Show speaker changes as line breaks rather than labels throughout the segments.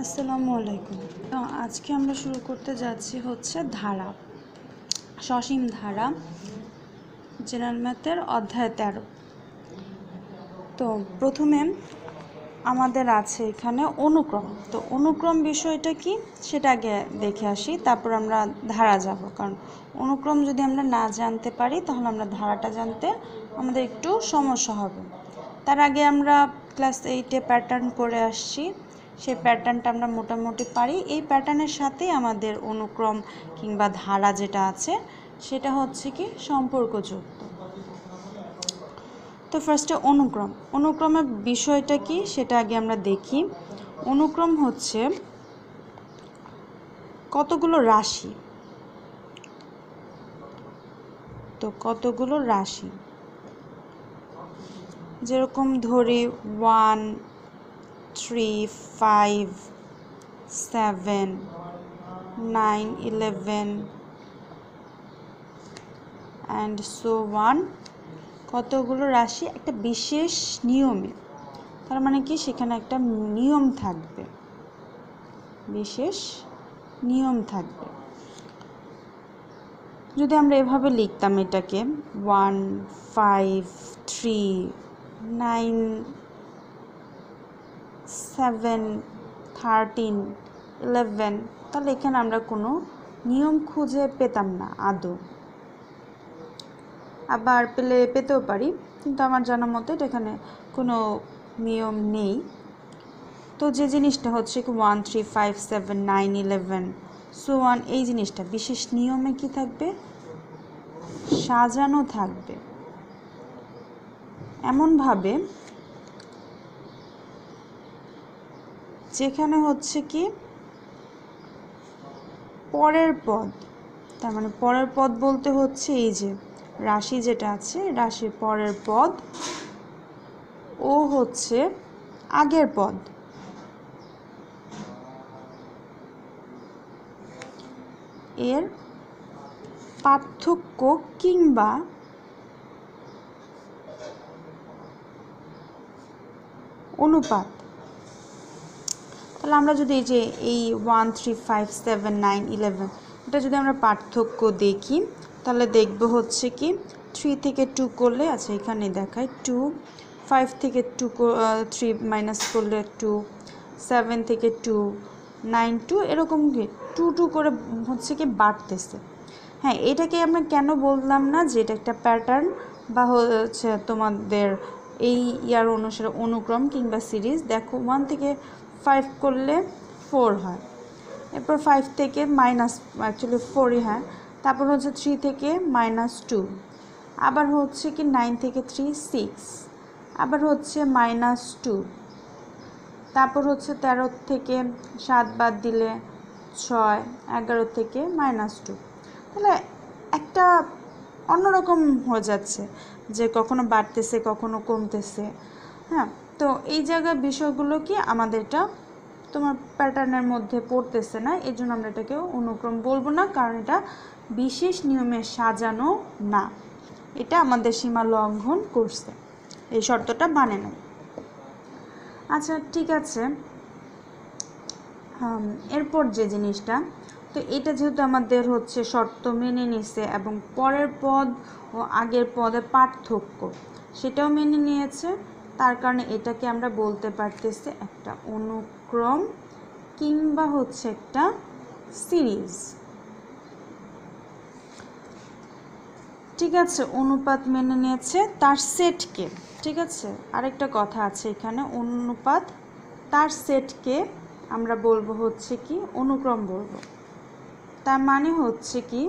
আসসালামু আলাইকুম। তো আজকে আমরা শুরু করতে যাচ্ছি হচ্ছে ধারা, সসীম ধারা, জেনারেল ম্যাথের অধ্যায় 13। তো প্রথমে আমাদের আছে এখানে অনুক্রম। তো অনুক্রম বিষয়টা কি সেটা আগে দেখে আসি, তারপর আমরা ধারা যাব। কারণ অনুক্রম যদি আমরা না জানতে পারি তাহলে আমরা ধারাটা জানতে আমাদের একটু সমস্যা হবে। তার আগে আমরা ক্লাস 8-এ প্যাটার্ন পড়ে আসছি, সেই প্যাটার্নটা আমরা মোটামুটি পারি। এই প্যাটার্নের সাথেই আমাদের অনুক্রম কিংবা ধারা যেটা আছে সেটা হচ্ছে কি সম্পর্কযুক্ত। তো ফার্স্টে অনুক্রমের বিষয়টা কি সেটা আগে আমরা দেখি। অনুক্রম হচ্ছে কতগুলো রাশি, তো কতগুলো রাশি যেরকম ধরি 1, 3, 5, 7, 9, 11 and so on, কতগুলো রাশি একটা বিশেষ নিয়মে, তার মানে কি সেখানে একটা নিয়ম থাকবে, বিশেষ নিয়ম থাকবে। যদি আমরা এভাবে লিখতাম এটাকে 1, 5, 3, 9, 7, 13, 11, তাহলে এখানে আমরা কোনো নিয়ম খুঁজে পেতাম না আদৌ। আবার পেতেও পারি, কিন্তু আমার জানা মতে এখানে কোনো নিয়ম নেই। তো যে জিনিসটা হচ্ছে কি 1, 3, 5, 7, 9, 11 so on, এই জিনিসটা বিশেষ নিয়মে কি থাকবে, সাজানো থাকবে এমনভাবে যেখানে হচ্ছে কি পরের পদ, তার মানে পরের পদ বলতে হচ্ছে এই যে রাশি যেটা আছে, রাশির পরের পদ ও হচ্ছে আগের পদ, এর পার্থক্য কিংবা অনুপাত। তাহলে আমরা যদি এই যে এই 1, 3, 5, 7, 9, 11 এটা যদি আমরা পার্থক্য দেখি তাহলে দেখব হচ্ছে কি 3 থেকে 2 করলে, আচ্ছা এখানে দেখায় 2, 5 থেকে 3 মাইনাস করলে 2, 7 থেকে 2, 9, 2 এরকম কি 2 2 করে হচ্ছে কি বাড়তেছে। হ্যাঁ, এটাকে আমরা কেন বললাম না যে এটা একটা প্যাটার্ন বা হচ্ছে তোমাদের এই ইয়ার অনুসারে অনুক্রম কিংবা সিরিজ। দেখো 1 থেকে 5 করলে 4 হয়, এরপর 5 থেকে মাইনাস অ্যাকচুয়ালি 4ই হয়, তারপর হচ্ছে 3 থেকে -2, আবার হচ্ছে কি 9 থেকে 3 6, আবার হচ্ছে -2, তারপর হচ্ছে 13 থেকে 7 বাদ দিলে 6, 11 থেকে -2। তাহলে একটা অন্যরকম হয়ে যাচ্ছে যে কখনো বাড়তেছে কখনো কমতেছে। হ্যাঁ, তো এই জায়গায় বিষয়গুলো কি আমাদের এটা তোমার প্যাটার্নের মধ্যে পড়তেছে না, এই জন্য আমরা এটাকে অনুক্রম বলবো না, কারণ এটা বিশেষ নিয়মে সাজানো না, এটা আমাদের সীমা লঙ্ঘন করছে, এই শর্তটা মানে না। আচ্ছা ঠিক আছে, এরপর যে জিনিসটা, তো এটা যেহেতু আমাদের হচ্ছে শর্ত মেনে নিছে এবং পরের পদ ও আগের পদের পার্থক্য সেটাও মেনে নিয়েছে, তার কারণে এটাকে আমরা বলতে পারতেছি একটা অনুক্রম কিংবা হচ্ছে একটা সিরিজ। ঠিক আছে, অনুপাত মেনে নিয়েছে, তার সেটকে, ঠিক আছে আরেকটা কথা আছে এখানে, অনুপাত তার সেটকে আমরা বলবো হচ্ছে কি অনুক্রম বলবো। তার মানে হচ্ছে কি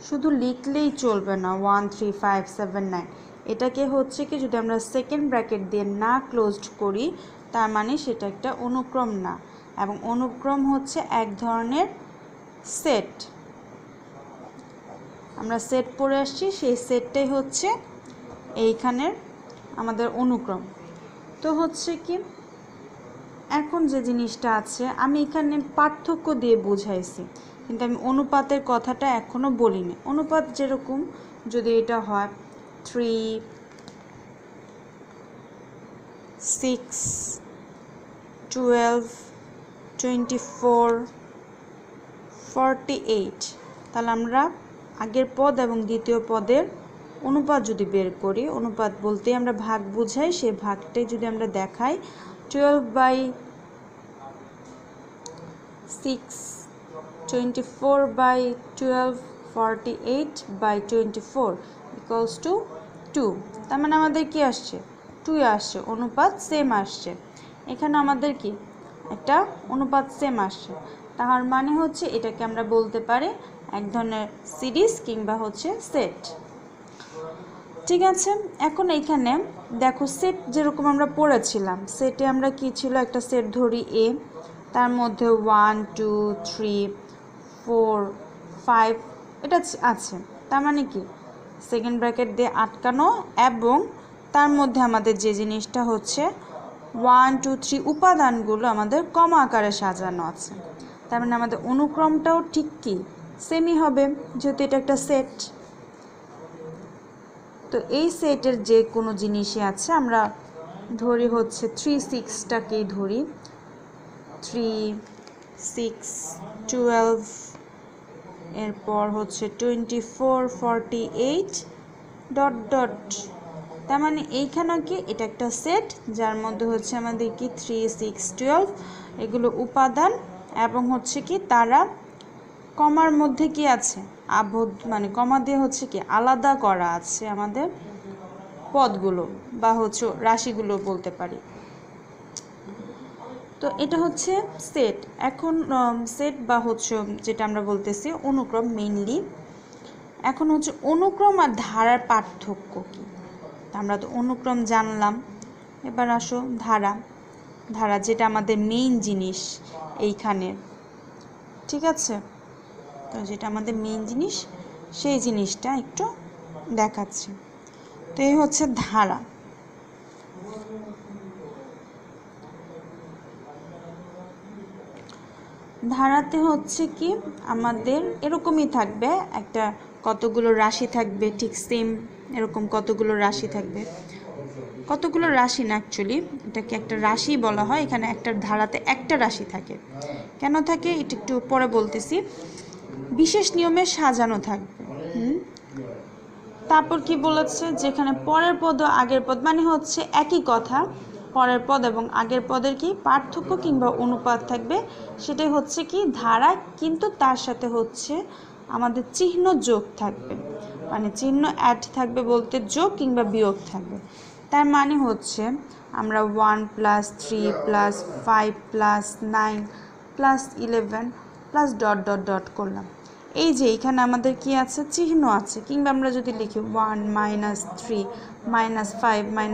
শুধু লিখলেই চলবে না 1, 3, 5, 7, 9, এটাকে হচ্ছে কি যদি আমরা সেকেন্ড ব্র্যাকেট দিয়ে না ক্লোজড করি তার মানে সেটা একটা অনুক্রম না, এবং অনুক্রম হচ্ছে এক ধরনের সেট। আমরা সেট পড়ে আসছি, সেই সেটটাই হচ্ছে এইখানের আমাদের অনুক্রম। তো হচ্ছে কি এখন যে জিনিসটা আছে আমি এখানে পার্থক্য দিয়ে বুঝাইছি, কিন্তু আমি অনুপাতের কথাটা এখনো বলিনি। অনুপাত যেরকম যদি এটা হয় 3, 6, 12, 24, 48। তাহলে আমরা আগের পদ এবং দ্বিতীয় পদের অনুপাত যদি বের করি, অনুপাত বলতে আমরা ভাগ বুঝাই, সেই ভাগটাই যদি আমরা দেখাই 12/6, 24/12, 48/24 equals to 2। তার মানে আমাদের কি আসছে? 2 আসছে, অনুপাত সেম আসছে। এখানে আমাদের কি একটা অনুপাত সেম আসছে, তার মানে হচ্ছে এটাকে আমরা বলতে পারি এক ধরনের সিরিজ কিংবা হচ্ছে সেট। ঠিক আছে, এখন এইখানে দেখো সেট যেরকম আমরা পড়েছিলাম, সেটে আমরা কি ছিল, একটা সেট ধরি এ, তার মধ্যে 1, 2, 3, 4, 5 এটা আছে। তার মানে কি সেকেন্ড ব্র্যাকেট দিয়ে আটকানো, এবং তার মধ্যে আমাদের যে জিনিসটা হচ্ছে 1, 2, 3 উপাদানগুলো আমাদের কমা আকারে সাজানো আছে। তার মানে আমাদের অনুক্রমটাও ঠিক কি সেমই হবে, যেহেতু এটা একটা সেট। তো এই সেটের যে কোনো জিনিসই আছে, আমরা ধরি হচ্ছে 3, 6টাকেই ধরি, 3, 6, 12, এরপর হচ্ছে 24, 48 ডট ডট। তার মানে এইখানে কি এটা একটা সেট, যার মধ্যে হচ্ছে আমাদের কি 3, 6, 12 এগুলো উপাদান, এবং হচ্ছে কি তারা কমার মধ্যে কি আছে আবদ্ধ, মানে কমা দিয়ে হচ্ছে কি আলাদা করা আছে আমাদের পদগুলো বা হচ্ছে রাশিগুলো বলতে পারি। তো এটা হচ্ছে সেট। এখন সেট বা হচ্ছে যেটা আমরা বলতেছি অনুক্রম মেইনলি। এখন হচ্ছে অনুক্রম আর ধারার পার্থক্য কি? আমরা তো অনুক্রম জানলাম, এবার আসো ধারা। ধারা যেটা আমাদের মেইন জিনিস এইখানে, ঠিক আছে? তো যেটা আমাদের মেইন জিনিস, সেই জিনিসটা একটু দেখাচ্ছি। তো এই হচ্ছে ধারা। ধারাতে হচ্ছে কি আমাদের এরকমই থাকবে, একটা কতগুলো রাশি থাকবে, ঠিক সেম এরকম কতগুলো রাশি থাকবে। কতগুলো রাশি না, অ্যাকচুয়ালি এটাকে একটা রাশি বলা হয়। এখানে একটা ধারাতে একটা রাশি থাকে। কেন থাকে এটা একটু পরে বলতেছি। বিশেষ নিয়মে সাজানো থাকবে। তারপর কি বলেছে, যেখানে পরের পদ ও আগের পদ, মানে হচ্ছে একই কথা, পরের পদ এবং আগের পদের কি পার্থক্য কিংবা অনুপাত থাকবে, সেটাই হচ্ছে কি ধারা, কিন্তু তার সাথে হচ্ছে আমাদের চিহ্ন যোগ থাকবে, মানে চিহ্ন অ্যাড থাকবে বলতে যোগ কিংবা বিয়োগ থাকবে। তার মানে হচ্ছে আমরা 1 + 3 + 5 + 9 + 11 + ডট ডট ডট করলাম। এই যে এখানে আমাদের কি আছে, চিহ্ন আছে, কিংবা আমরা যদি লিখি 1 - 3 - 5 - 9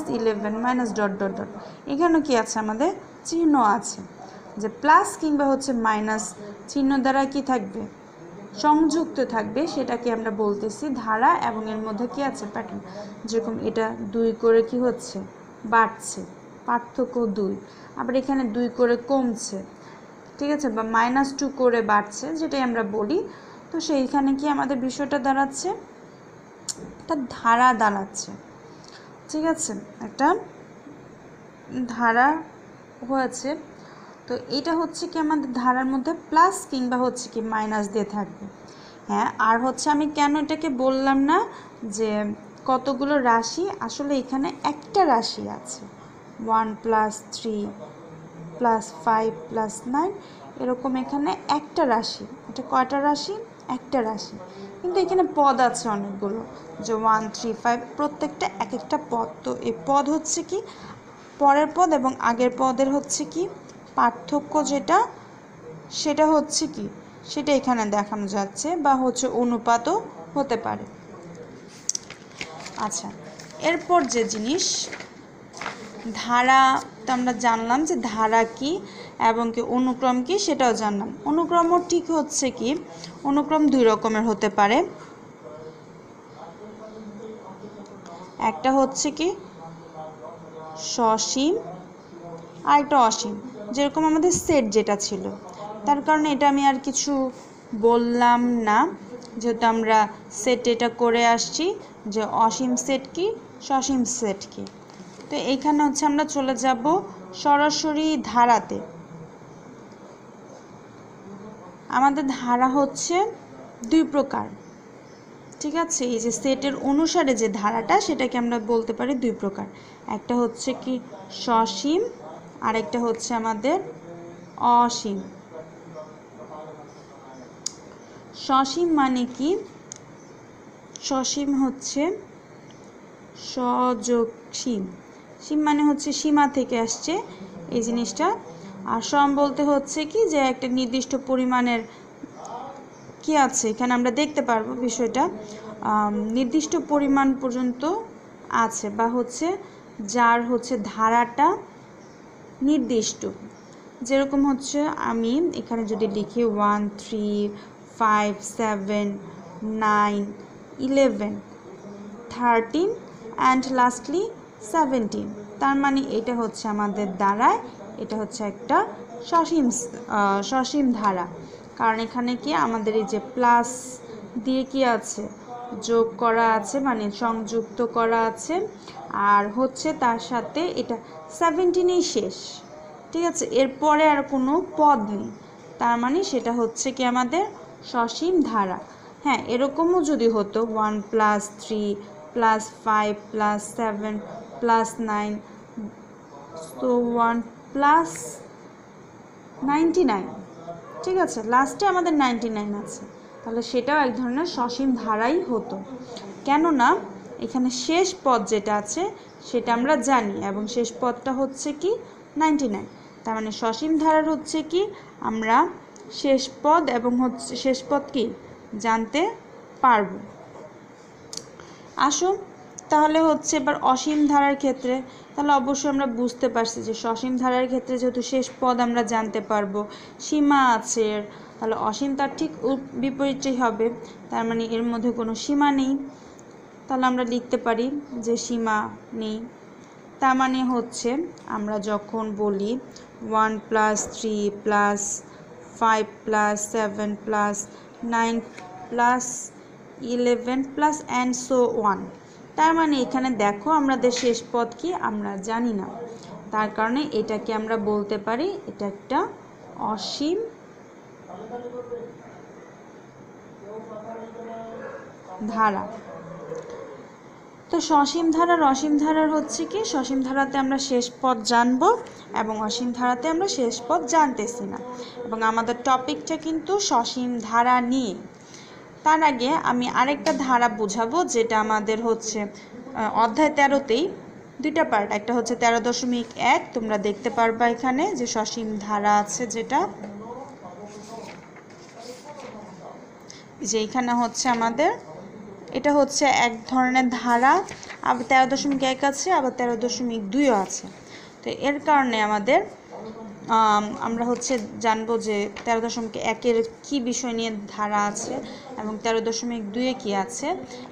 - 11 - ডট ডট ডট, এখানে কি আছে, আমাদের চিহ্ন আছে। যে প্লাস কিংবা হচ্ছে মাইনাস চিহ্ন দ্বারা কি থাকবে, সংযুক্ত থাকবে, সেটাকে আমরা বলতেছি ধারা। এবং এর মধ্যে কি আছে, প্যাটার্ন। যেরকম এটা 2 করে কি হচ্ছে, বাড়ছে, পার্থক্য 2। আবার এখানে 2 করে কমছে, ঠিক আছে, বা -2 করে বাড়ছে, যেটাই আমরা বলি। তো সেইখানে কি আমাদের বিষয়টা দাঁড়াচ্ছে, একটা ধারা দাঁড়াচ্ছে, ঠিক আছে, একটা ধারা হয়েছে। তো এটা হচ্ছে কি আমাদের ধারার মধ্যে প্লাস কিংবা হচ্ছে কি মাইনাস দিয়ে থাকবে। হ্যাঁ, আর হচ্ছে আমি কেন এটাকে বললাম না যে কতগুলো রাশি, আসলে এখানে একটা রাশি আছে, 1 + 3 + 5 + 9 এরকম এখানে একটা রাশি। এটা কয়টা রাশি? একটা রাশি, কিন্তু এখানে পদ আছে অনেকগুলো, যে 1, 3, 5 প্রত্যেকটা এক একটা পদ। তো এই পদ হচ্ছে কি পরের পদ এবং আগের পদের হচ্ছে কি পার্থক্য, যেটা সেটা হচ্ছে কি সেটা এখানে দেখানো যাচ্ছে, বা হচ্ছে অনুপাতও হতে পারে। আচ্ছা, এরপর যে জিনিস ধারা, তো আমরা জানলাম যে ধারা কি এবং কি অনুক্রম কি সেটাও জানলাম। অনুক্রমও ঠিক হচ্ছে কি অনুক্রম 2 রকমের হতে পারে। একটা হচ্ছে কি সসীম আর একটা অসীম, যেরকম আমাদের সেট যেটা ছিল। তার কারণে এটা আমি আর কিছু বললাম না, যেহেতু আমরা সেট এটা করে আসছি যে অসীম সেট কি সসীম সেট কি। তো এইখানে হচ্ছে আমরা চলে যাব সরাসরি ধারাতে আমাদের ধারা হচ্ছে দুই প্রকার, ঠিক আছে। এই যে সেটের অনুসারে যে ধারাটা সেটাকে আমরা বলতে পারি দুই প্রকার, একটা হচ্ছে কি সসীম আর একটা হচ্ছে আমাদের অসীম। সসীম মানে কি, সসীম হচ্ছে সযোগ সীম, সীম মানে হচ্ছে সীমা থেকে আসছে এই জিনিসটা, আর সম বলতে হচ্ছে কি যে একটা নির্দিষ্ট পরিমাণের কি আছে এখানে আমরা দেখতে পারবো বিষয়টা নির্দিষ্ট পরিমাণ পর্যন্ত আছে, বা হচ্ছে যার হচ্ছে ধারাটা নির্দিষ্ট। যেরকম হচ্ছে আমি এখানে যদি লিখি 1 3 5 7 9 11 13 অ্যান্ড লাস্টলি 17, তার মানে এটা হচ্ছে আমাদের দ্বারায় এটা হচ্ছে একটা সসীম ধারা। কারণ এখানে কি আমাদের এই যে প্লাস দিয়ে কি আছে যোগ করা আছে, মানে সংযুক্ত করা আছে, আর হচ্ছে তার সাথে এটা 17এই শেষ, ঠিক আছে, এরপরে আর কোনো পদ নেই, তার মানে সেটা হচ্ছে কি আমাদের সসীম ধারা। হ্যাঁ, এরকমও যদি হতো 1 + 3 + 5 + 7 + 9 তো 1 + 99, ঠিক আছে, লাস্টে আমাদের 99 আছে, তাহলে সেটাও এক ধরনের সসীম ধারাই হতো। কেননা এখানে শেষ পদ যেটা আছে সেটা আমরা জানি, এবং শেষ পদটা হচ্ছে কি 99, তার মানে সসীম ধারার হচ্ছে কি আমরা শেষ পদ এবং হচ্ছে শেষ পদ কি জানতে পারবো। আসো তাহলে হচ্ছে এবার অসীম ধারার ক্ষেত্রে, তাহলে অবশ্যই আমরা বুঝতে পারছি যে সসীম ধারার ক্ষেত্রে যেহেতু শেষ পদ আমরা জানতে পারবো, সীমা আছে, তাহলে অসীম তার ঠিক বিপরীতই হবে, তার মানে এর মধ্যে কোনো সীমা নেই, তাহলে আমরা লিখতে পারি যে সীমা নেই। তার মানে হচ্ছে আমরা যখন বলি 1 + 3 + 5 + 7 + 9 + 11 + and so on, তার মানে এখানে দেখো আমাদের শেষ পদ কি আমরা জানি না, তার কারণে এটাকে আমরা বলতে পারি এটা একটা অসীম ধারা। তো সসীম ধারার অসীম ধারার হচ্ছে কি সসীম ধারাতে আমরা শেষ পদ জানবো এবং অসীম ধারাতে আমরা শেষ পদ জানতেছি না, এবং আমাদের টপিকটা কিন্তু সসীম ধারা নিয়ে। তার আগে আমি আরেকটা ধারা বোঝাবো যেটা আমাদের হচ্ছে অধ্যায় 13তেই দুইটা পার্ট, একটা হচ্ছে 13.1 তোমরা দেখতে পারবা এখানে যে সসীম ধারা আছে, যেটা যে এখানে হচ্ছে আমাদের এটা হচ্ছে এক ধরনের ধারা, আবার 13.1 আছে, আবার 13.2ও আছে। তো এর কারণে আমাদের আমরা হচ্ছে জানবো যে 13.1-এর কী বিষয় নিয়ে ধারা আছে এবং 13.2-এ কী আছে,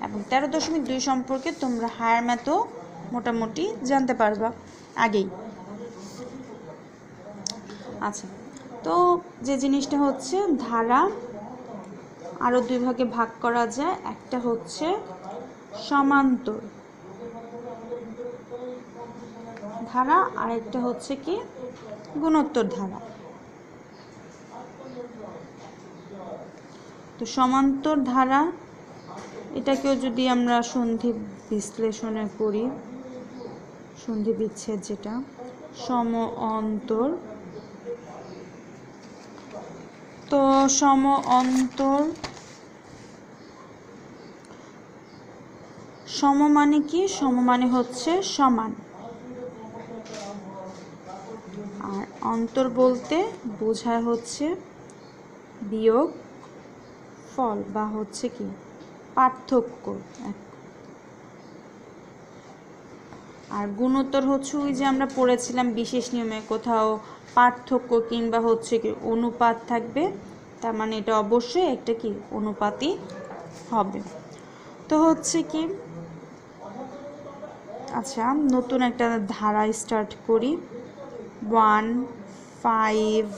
এবং 13.2 সম্পর্কে তোমরা হায়ার ম্যাথও মোটামুটি জানতে পারবা আগেই। আচ্ছা, তো যে জিনিসটা হচ্ছে ধারা আরও দুই ভাগে ভাগ করা যায়, একটা হচ্ছে সমান্তর ধারা আর একটা হচ্ছে কি গুণোত্তর ধারা। তো সমান্তর ধারা এটাকেও যদি আমরা সন্ধি বিশ্লেষণে করি, সন্ধি বিচ্ছেদ যেটা সম অন্তর, তো সম অন্তর সম মানে কি, সম মানে হচ্ছে সমান, আর অন্তর বলতে বোঝায় হচ্ছে বিয়োগ ফল বা হচ্ছে কি পার্থক্য। আর গুণোত্তর হচ্ছে ওই যে আমরা পড়েছিলাম বিশেষ নিয়মে কোথাও পার্থক্য কিংবা হচ্ছে কি অনুপাত থাকবে, তার মানে এটা অবশ্যই একটা কি অনুপাতই হবে। তো হচ্ছে কি আচ্ছা নতুন একটা ধারা স্টার্ট করি, 1 5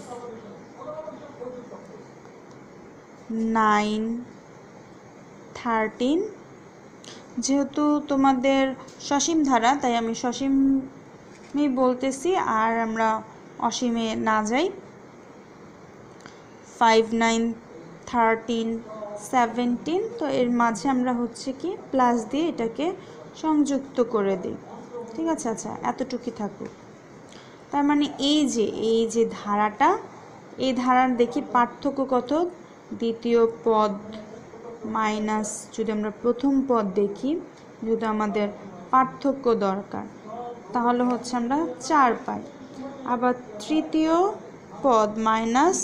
9 13, যেহেতু তোমাদের সসীম ধারা তাই আমি সসীম আমি বলতেছি আর আমরা অসীমে না যাই। 5 9 13 17, তো এর মাঝে আমরা হচ্ছে কি প্লাস দিয়ে এটাকে সংযুক্ত করে দিই। ঠিক আছে, আচ্ছা এতটুকুই থাকুক। তার মানে এই যে ধারাটা, এই ধারার দেখি পার্থক্য কত, দ্বিতীয় পদ মাইনাস যদি আমরা প্রথম পদ দেখি, যদি আমাদের পার্থক্য দরকার তাহলে হচ্ছে আমরা 4 পাই। আবার তৃতীয় পদ মাইনাস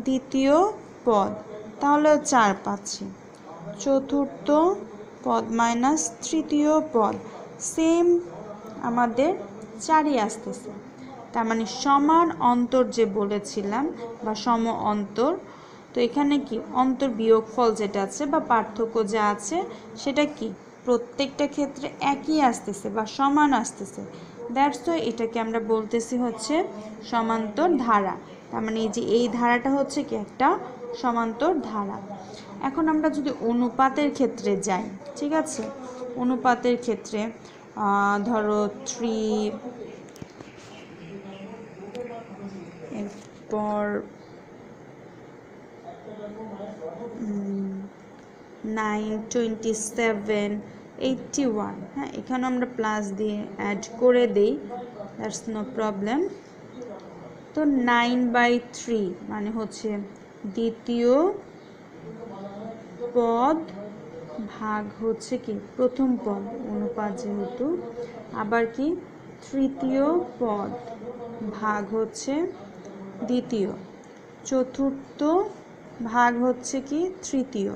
দ্বিতীয় পদ, তাহলে 4 পাচ্ছি। চতুর্থ পদ মাইনাস তৃতীয় পদ, সেম আমাদের 4ই আসতেছে। তার মানে সমান অন্তর যে বলেছিলাম বা সম অন্তর, তো এখানে কি অন্তর বিয়োগফল যেটা আছে বা পার্থক্য যা আছে সেটা কি প্রত্যেকটা ক্ষেত্রে একই আসতেছে বা সমান আসতেছে। দ্যাটস ওয়াই এটাকে আমরা বলতেছি হচ্ছে সমান্তর ধারা। তার মানে এই যে এই ধারাটা হচ্ছে কি একটা সমান্তর ধারা। এখন আমরা যদি অনুপাতের ক্ষেত্রে যাই, ঠিক আছে, অনুপাতের ক্ষেত্রে ধরো 3, এরপর 9 27 81, হ্যাঁ এখানে আমরা প্লাস দিয়ে অ্যাড করে দেই, দ্যাটস নো প্রবলেম। তো 9/3 মানে হচ্ছে দ্বিতীয় পদ ভাগ হচ্ছে কি প্রথম পদ, অনুপাত যেহেতু, আবার কি তৃতীয় পদ ভাগ হচ্ছে দ্বিতীয়, চতুর্থ ভাগ হচ্ছে কি তৃতীয়।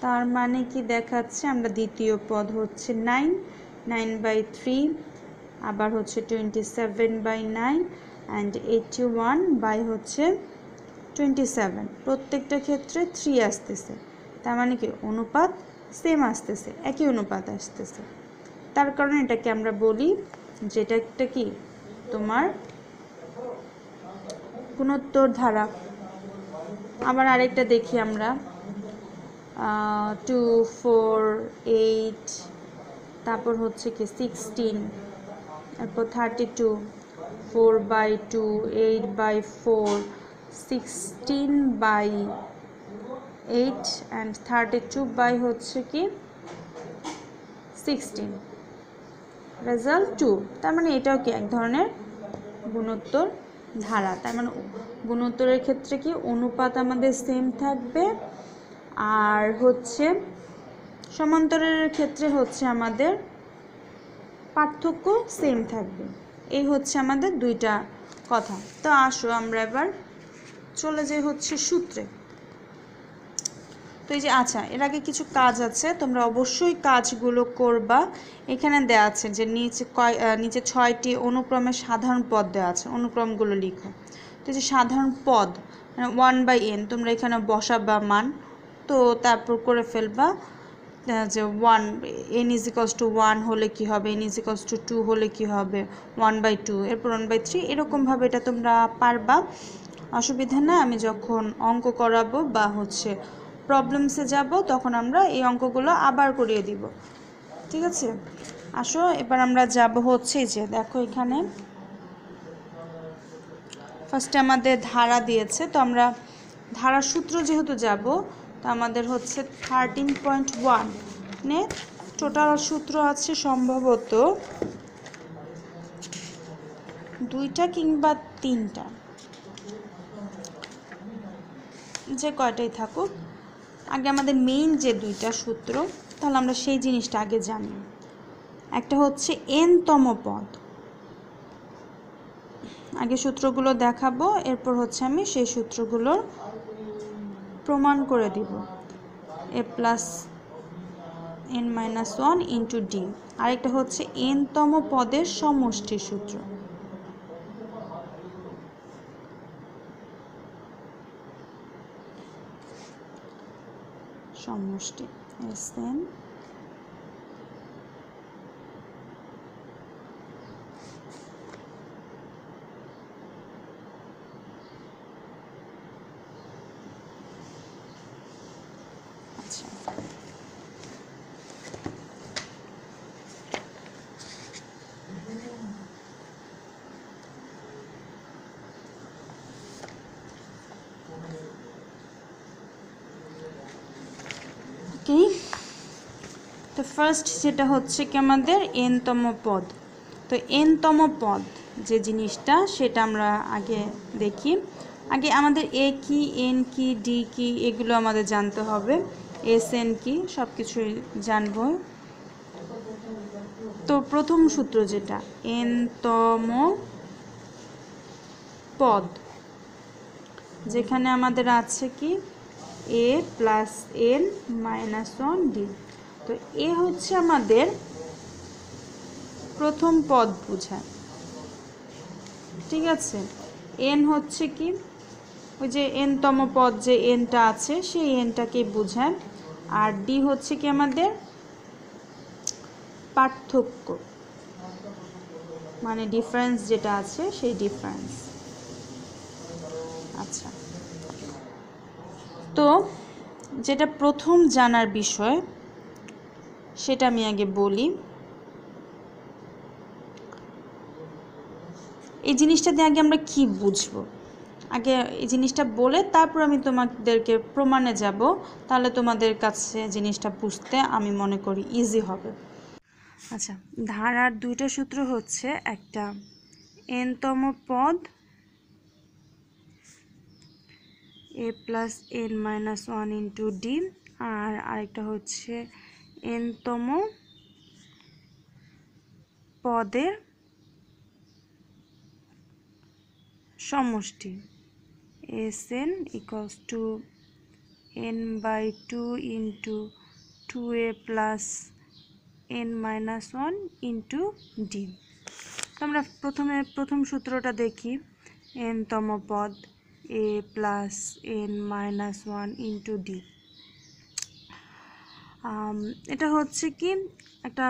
তার মানে কি দেখাচ্ছে আমরা দ্বিতীয় পদ হচ্ছে 9, 9/3, আবার হচ্ছে 27/9 অ্যান্ড 81 হচ্ছে 27, প্রত্যেকটা ক্ষেত্রে 3 আসতেছে। তার মানে কি অনুপাত সেম আসতেছে, একই অনুপাত আসতেছে। তার কারণে এটাকে আমরা বলি যেটা একটা কি তোমার গুণোত্তর ধারা। আবার আরেকটা দেখি আমরা 2 4 8, তারপর হচ্ছে কি 16, তারপর 32, 4/2, 8/4, 16/8 অ্যান্ড 32 হচ্ছে কি 16, রেজাল্ট 2। তার মানে এটাও কি এক ধরনের গুণোত্তর ধারা। তার মানে গুণোত্তরের ক্ষেত্রে কি অনুপাত আমাদের সেম থাকবে, আর হচ্ছে সমান্তরের ক্ষেত্রে হচ্ছে আমাদের পার্থক্য সেম থাকবে। এই হচ্ছে আমাদের দুইটা কথা। তো আসো আমরা এবার চলে যাই হচ্ছে সূত্রে। তো এই যে আচ্ছা, এর আগে কিছু কাজ আছে, তোমরা অবশ্যই কাজগুলো করবা। এখানে দেওয়া আছে যে নিচে 6টি অনুক্রমে সাধারণ পদ দেওয়া আছে, অনুক্রমগুলো লিখো। তো যে সাধারণ পদ 1/n তোমরা এখানে বসাবা মান, তো তারপর করে ফেলবা যে 1 n = 1 হলে কি হবে, n = 2 হলে কি হবে, 1/2, এরপর 1/3, এরকমভাবে এটা তোমরা পারবা, অসুবিধা না। আমি যখন অঙ্ক করাবো বা হচ্ছে প্রবলেমসে যাব তখন আমরা এই অঙ্কগুলো আবার করিয়ে দিব, ঠিক আছে। আসো এবার আমরা যাব হচ্ছে যে দেখো এখানে ফার্স্টে আমাদের ধারা দিয়েছে, তো আমরা ধারা সূত্র যেহেতু যাব, তো আমাদের হচ্ছে 13.1 নে টোটাল সূত্র আছে সম্ভবত 2টা কিংবা 3টা, যে কয়টাই থাকুক। আগে আমাদের মেইন যে 2টা সূত্র, তাহলে আমরা সেই জিনিসটা আগে জানি। একটা হচ্ছে n-তম পদ, আগে সূত্রগুলো দেখাবো, এরপর হচ্ছে আমি সেই সূত্রগুলোর প্রমাণ করে দিব। a + n-1 × d। আরেকটা হচ্ছে n-তম পদের সমষ্টি সূত্র। সমষ্টি Sn আচ্ছা, ফার্স্ট যেটা হচ্ছে কি আমাদের এনতম পদ। তো এনতম পদ যে জিনিসটা সেটা আমরা আগে দেখি। আগে আমাদের এ কি, এন কি, ডি কি এগুলো আমাদের জানতে হবে, এস এন কি সব কিছুই জানবো। তো প্রথম সূত্র যেটা এনতম পদ, যেখানে আমাদের আছে কি a plus n minus 1 D. তো এ হচ্ছে আমাদের প্রথম পদ বোঝায়, ঠিক আছে। এন হচ্ছে কি ওই যে এনতম পদ যে এনটা আছে সেই এনটাকে বোঝায়। আর ডি হচ্ছে কি আমাদের পার্থক্য, মানে ডিফারেন্স যেটা আছে সেই ডিফারেন্স। আচ্ছা, তো যেটা প্রথম জানার বিষয় সেটা আমি আগে বলি। এই জিনিসটা দিয়ে আগে আমরা কি বুঝবো, আগে এই জিনিসটা বলে তারপর আমি তোমাদেরকে প্রমাণে যাব, তাহলে তোমাদের কাছে জিনিসটা বুঝতে আমি মনে করি ইজি হবে। আচ্ছা, ধারার দুইটা সূত্র হচ্ছে, একটা এনতম পদ a plus n minus 1 into d, আর আরেকটা হচ্ছে এনতম পদের সমষ্টি S n equals to n by 2 into 2a plus n minus 1 into d. তো আমরা প্রথম সূত্রটা দেখি, এনতম পদ a plus n minus 1 into d. এটা হচ্ছে কি একটা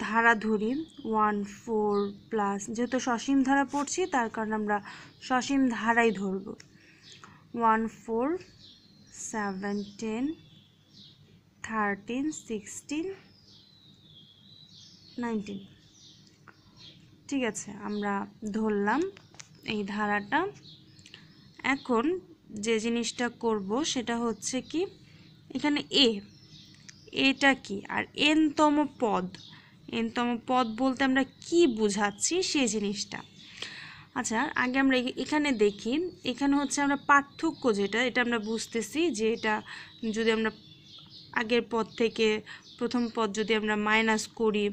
ধারা ধরি 1 4 প্লাস, যেহেতু সসীম ধারা পড়ছি তার কারণে আমরা সসীম ধারাই ধরব। 1 4 7 10 13 16 19, ঠিক আছে, আমরা ধরলাম এই ধারাটা। এখন যে জিনিসটা করব সেটা হচ্ছে কি, এখানে এটা কি আর এনতম পদ বলতে আমরা কি বুঝাচ্ছি সেই জিনিসটা। আচ্ছা, আগে আমরা এখানে দেখি, এখানে হচ্ছে আমরা পার্থক্য যেটা, এটা আমরা বুঝতেছি যে এটা যদি আমরা আগের পদ থেকে প্রথম পদ যদি আমরা মাইনাস করি,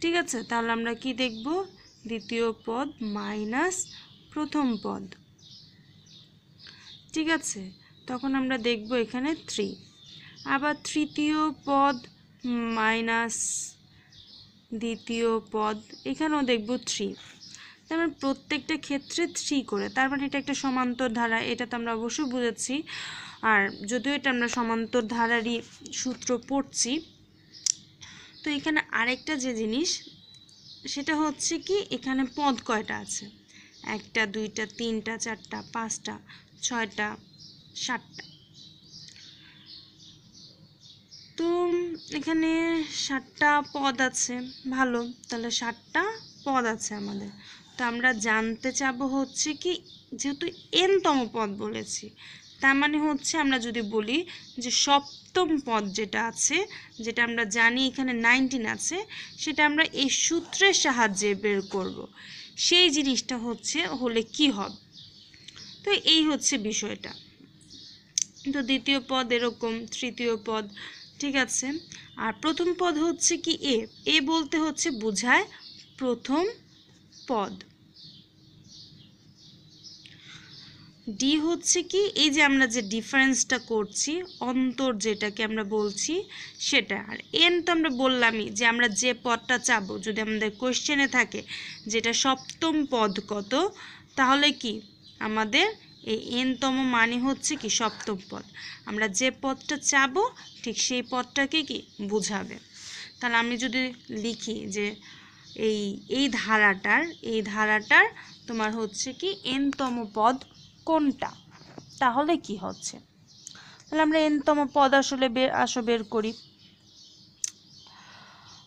ঠিক আছে, তাহলে আমরা কি দেখব, দ্বিতীয় পদ মাইনাস প্রথম পদ, ঠিক আছে। তখন আমরা দেখব এখানে 3, আবার তৃতীয় পদ মাইনাস দ্বিতীয় পদ, এখানেও দেখব 3। তার মানে প্রত্যেকটা ক্ষেত্রে 3 করে, তার মানে এটা একটা সমান্তর ধারা, এটা তো আমরা অবশ্যই বুঝেছি। আর যদিও এটা আমরা সমান্তর ধারারই সূত্র পড়ছি, তো এখানে আরেকটা যে জিনিস সেটা হচ্ছে কি, এখানে পদ কয়টা আছে, 1টা 2টা 3টা 4টা 5টা 6টা 7টা। তো এখানে 7টা পদ আছে, ভালো, তাহলে 7টা পদ আছে আমাদের। তো আমরা জানতে চাবো হচ্ছে কি, যেহেতু এনতম পদ বলেছি, তার মানে হচ্ছে আমরা যদি বলি যে সপ্তম পদ যেটা আছে, যেটা আমরা জানি এখানে 19 আছে, সেটা আমরা এই সূত্রের সাহায্যে বের করব, সেই জিনিসটা হলে কি হবে। তো এই হচ্ছে বিষয়টা। তো দ্বিতীয় পদ এরকম, তৃতীয় পদ, ঠিক আছে। আর প্রথম পদ হচ্ছে কি এ বলতে হচ্ছে বোঝায় প্রথম পদ। ডি হচ্ছে কি, এই যে আমরা যে ডিফারেন্সটা করছি, অন্তর যেটাকে আমরা বলছি সেটা। আর এন তো আমরা বললামই যে আমরা যে পদটা চাবো, যদি আমাদের কোয়েশ্চেনে থাকে যেটা সপ্তম পদ কত, তাহলে কি আমাদের এই এনতম মানে হচ্ছে কি সপ্তম পদ, আমরা যে পদটা চাবো ঠিক সেই পদটাকে কি বোঝাবে। তাহলে আমি যদি লিখি যে এই ধারাটার তোমার হচ্ছে কি এনতম পদ কোনটা, তাহলে কি হচ্ছে, তাহলে আমরা এনতম পদ আসলে বের করি।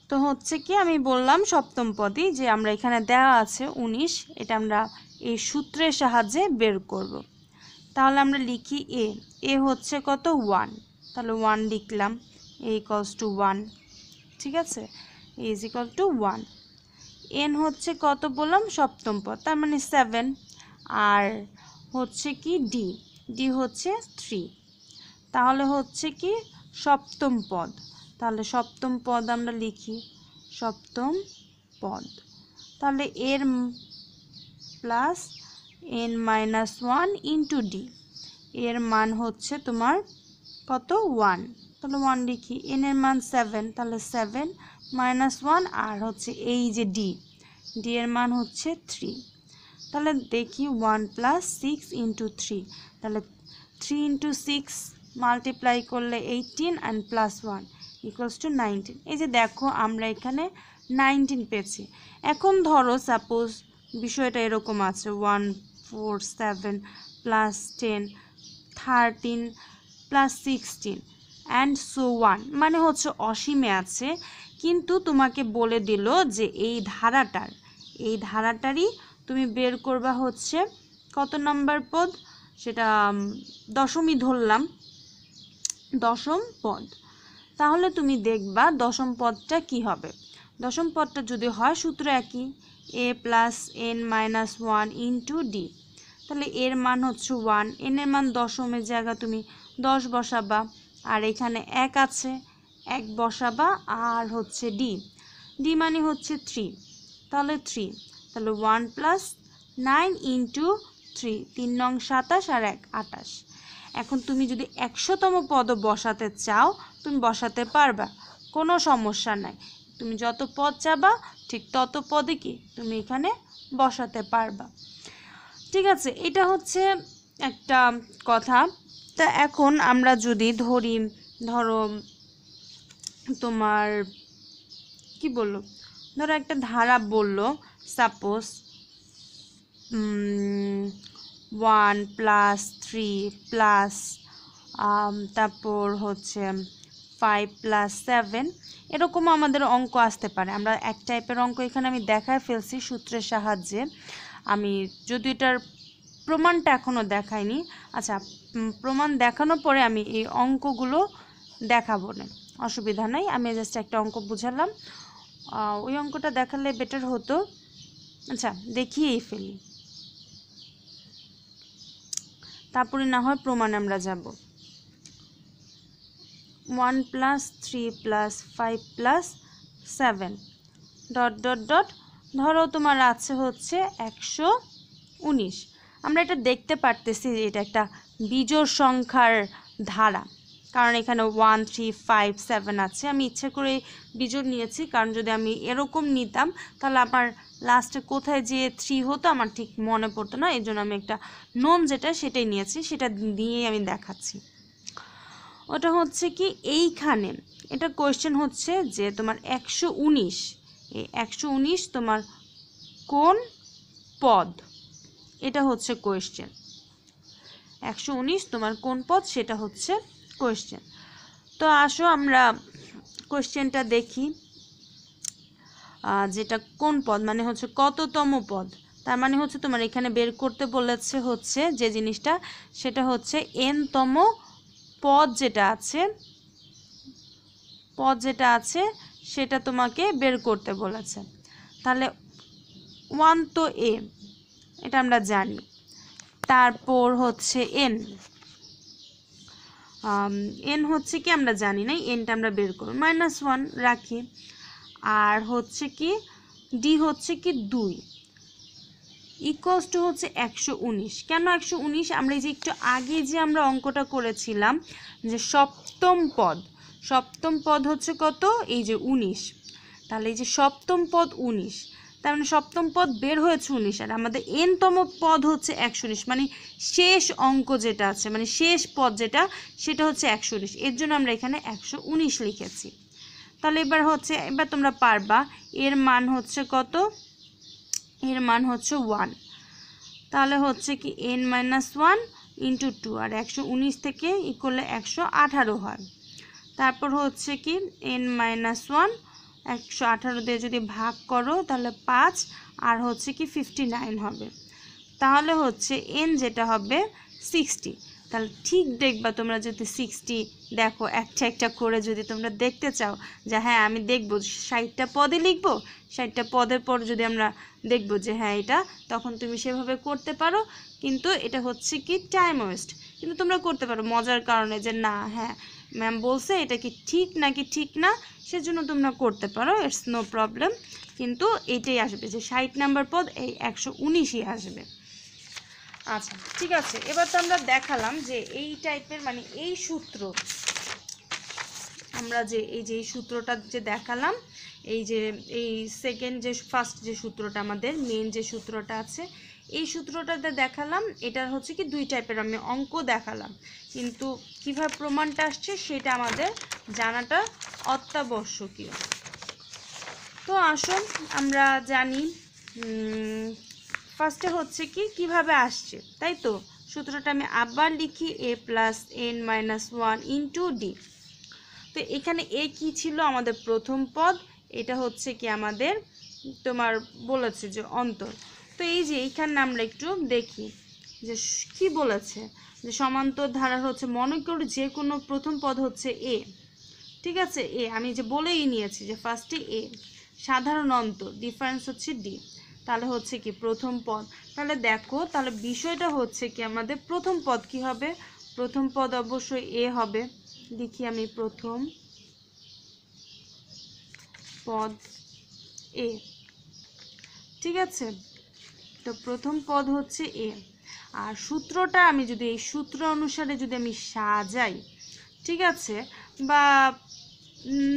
তো হচ্ছে কি, আমি বললাম সপ্তম পদই, যে আমরা এখানে দেওয়া আছে 19, এটা আমরা এই সূত্রের সাহায্যে বের করব। তাহলে আমরা লিখি এ হচ্ছে কত 1, তাহলে 1 লিখলাম, এ ইকুয়ালস টু 1, ঠিক আছে, ইজ ইকুয়াল টু 1। এন হচ্ছে কত বললাম, সপ্তম পদ, তার মানে 7। আর হচ্ছে কি ডি, ডি হচ্ছে 3, তাহলে হচ্ছে কি সপ্তম পদ। তাহলে সপ্তম পদ আমরা লিখি, সপ্তম পদ। তাহলে এর plus n minus 1 into D, এর মান হচ্ছে তোমার কত 1, তাহলে 1 লিখি। এন এর মান 7, তাহলে 7 মাইনাস 1, আর হচ্ছে এই যে ডি, ডি এর মান হচ্ছে 3। তাহলে দেখি 1 প্লাস 6 ইন্টু 3, তাহলে 3 ইন্টু 6 মাল্টিপ্লাই করলে 18 অ্যান্ড প্লাস 1 ইকুয়ালস টু 19। এই যে দেখো আমরা এখানে 19 পেয়েছি। এখন ধরো সাপোজ বিষয়টা এরকম আছে 1 4 7 প্লাস 10 13 প্লাস 16 অ্যান্ড সো 1, মানে হচ্ছে অসীমে আছে, কিন্তু তোমাকে বলে দিল যে এই ধারাটারই তুমি বের করবা হচ্ছে কত নাম্বার পদ, সেটা দশমই ধরলাম, দশম পদ। তাহলে তুমি দেখবা দশম পদটা কি হবে। দশম পদটা যদি হয় সূত্র একই, a plus n minus 1 into d. তাহলে এর মান হচ্ছে 1, এন এর মান দশমের জায়গা তুমি 10 বসাবা, আর এখানে 1 আছে 1 বসাবা, আর হচ্ছে ডি, ডি মানে হচ্ছে 3, তাহলে 3, তাহলে 1 প্লাস 9 ইন্টু 3, 3 নং 27 আর 1 28। এখন তুমি যদি 100তম পদও বসাতে চাও তুমি বসাতে পারবা, কোনো সমস্যা নাই। তুমি যত পদ চাবা ঠিক তত পদে কি তুমি এখানে বসাতে পারবা। ঠিক আছে, এটা হচ্ছে একটা কথা। তা এখন আমরা যদি ধরো তোমার কি বললো, ধরো একটা ধারা বললো, সাপোজ 1 প্লাস 3 প্লাস তারপর হচ্ছে 5 প্লাস 7, এরকম আমাদের অঙ্ক আসতে পারে। আমরা এক টাইপের অঙ্ক এখানে আমি দেখায় ফেলছি সূত্রের সাহায্যে, আমি যদি এটার প্রমাণটা এখনও দেখাইনি। আচ্ছা, প্রমাণ দেখানোর পরে আমি এই অঙ্কগুলো দেখাবো না, অসুবিধা নাই, আমি জাস্ট একটা অঙ্ক বুঝালাম, ওই অঙ্কটা দেখালে বেটার হতো। আচ্ছা দেখিয়েই ফেলি, তারপরে না হয় প্রমাণে আমরা যাব। 1 plus 3 plus 5 plus 7 dot dot dot, ধরো তোমার আছে হচ্ছে 119। আমরা এটা দেখতে পারতেছি যে এটা একটা বিজোড় সংখ্যার ধারা, কারণ এখানে 1 3 5 7 আছে। আমি ইচ্ছে করে বিজোড় নিয়েছি, কারণ যদি আমি এরকম নিতাম তাহলে আমার লাস্টে কোথায় যে 3 হতো আমার ঠিক মনে পড়তো না, এই জন্য আমি একটা নন যেটা সেটাই নিয়েছি, সেটা দিয়েই আমি দেখাচ্ছি। ওটা হচ্ছে কি এইখানে এটা কোয়েশ্চেন হচ্ছে যে তোমার 119, এই 119 তোমার কোন পদ, এটা হচ্ছে কোয়েশ্চেন। 119 তোমার কোন পদ সেটা হচ্ছে কোয়েশ্চেন। তো আসো আমরা কোয়েশ্চেনটা দেখি, যেটা কোন পদ মানে হচ্ছে কততম পদ, তার মানে হচ্ছে তোমার এখানে বের করতে বলেছে হচ্ছে যে জিনিসটা, সেটা হচ্ছে n-তম পদ যেটা আছে সেটা তোমাকে বের করতে বলেছে। তাহলে 1 তো এ, এটা আমরা জানি, তারপর হচ্ছে এন, এন হচ্ছে কি আমরা জানি না, এনটা আমরা বের করব, -1 রাখি। আর হচ্ছে কি ডি হচ্ছে কি 2 ইকুয়ালস টু হচ্ছে 119। কেন 119? আমরা এই যে একটু আগে যে আমরা অঙ্কটা করেছিলাম যে সপ্তম পদ হচ্ছে কত, এই যে 19, তাহলে এই যে সপ্তম পদ 19, তার মানে সপ্তম পদ বের হয়েছে 19, আর আমাদের n-তম পদ হচ্ছে 119, মানে শেষ অঙ্ক যেটা আছে, মানে শেষ পদ যেটা সেটা হচ্ছে 119, এর জন্য আমরা এখানে 119 লিখেছি। তাহলে এবার তোমরা পারবা, এর মান হচ্ছে কত, এর মান হচ্ছে 1, তাহলে হচ্ছে কি n-1 ইন্টু 2, আর 119 থেকে ই করলে 118 হয়। তারপর হচ্ছে কি n-1 118 দিয়ে যদি ভাগ করো তাহলে 5, আর হচ্ছে কি 59 হবে। তাহলে হচ্ছে n যেটা হবে 60, তাহলে ঠিক দেখবা তোমরা যদি 60 দেখো একটা একটা করে যদি তোমরা দেখতে চাও যে হ্যাঁ আমি দেখবো 60টা পদে লিখবো, 60টা পদের পর যদি আমরা দেখবো যে হ্যাঁ এটা, তখন তুমি সেভাবে করতে পারো। কিন্তু এটা হচ্ছে কি টাইম ওয়েস্ট, কিন্তু তোমরা করতে পারো মজার কারণে যে না হ্যাঁ ম্যাম বলছে এটা কি ঠিক নাকি ঠিক না, সেজন্য তোমরা করতে পারো, ইটস নো প্রবলেম। কিন্তু এটাই আসবে যে 60 নাম্বার পদ এই 119ই আসবে। আচ্ছা ঠিক আছে, এবার তো আমরা দেখালাম যে এই টাইপের মানে এই সূত্র, আমরা যে এই সূত্রটা যে দেখালাম, এই যে এই সেকেন্ড যে ফার্স্ট যে সূত্রটা আমাদের মেন যে সূত্রটা আছে, এই সূত্রটাতে দেখালাম এটার হচ্ছে কি দুই টাইপের আমি অঙ্ক দেখালাম, কিন্তু কিভাবে প্রমাণটা আসছে সেটা আমাদের জানাটা অত্যাবশ্যকীয়। তো আসুন আমরা জানি ফার্স্টে হচ্ছে কি কিভাবে আসছে, তাই তো সূত্রটা আমি আবার লিখি a + n - 1 * d। তো এখানে a কি ছিল আমাদের প্রথম পদ, এটা হচ্ছে কি আমাদের তোমার বলেছে যে অন্তর। তো এই যে এইখানে আমরা একটু দেখি যে কি বলেছে, যে সমান্তর ধারার হচ্ছে মনে করি যে কোনো প্রথম পদ হচ্ছে a, ঠিক আছে a আমি যে বলেই নিয়েছি যে ফার্স্টে a, সাধারণ অন্তর ডিফারেন্স হচ্ছে d, তাহলে হচ্ছে কি প্রথম পদ। তাহলে দেখো তাহলে বিষয়টা হচ্ছে কি আমাদের প্রথম পদ কি হবে, প্রথম পদ অবশ্যই a হবে, লিখি আমি প্রথম পদ a, ঠিক আছে। তো প্রথম পদ হচ্ছে a, আর সূত্রটা আমি যদি এই সূত্র অনুসারে যদি আমি সাজাই, ঠিক আছে, বা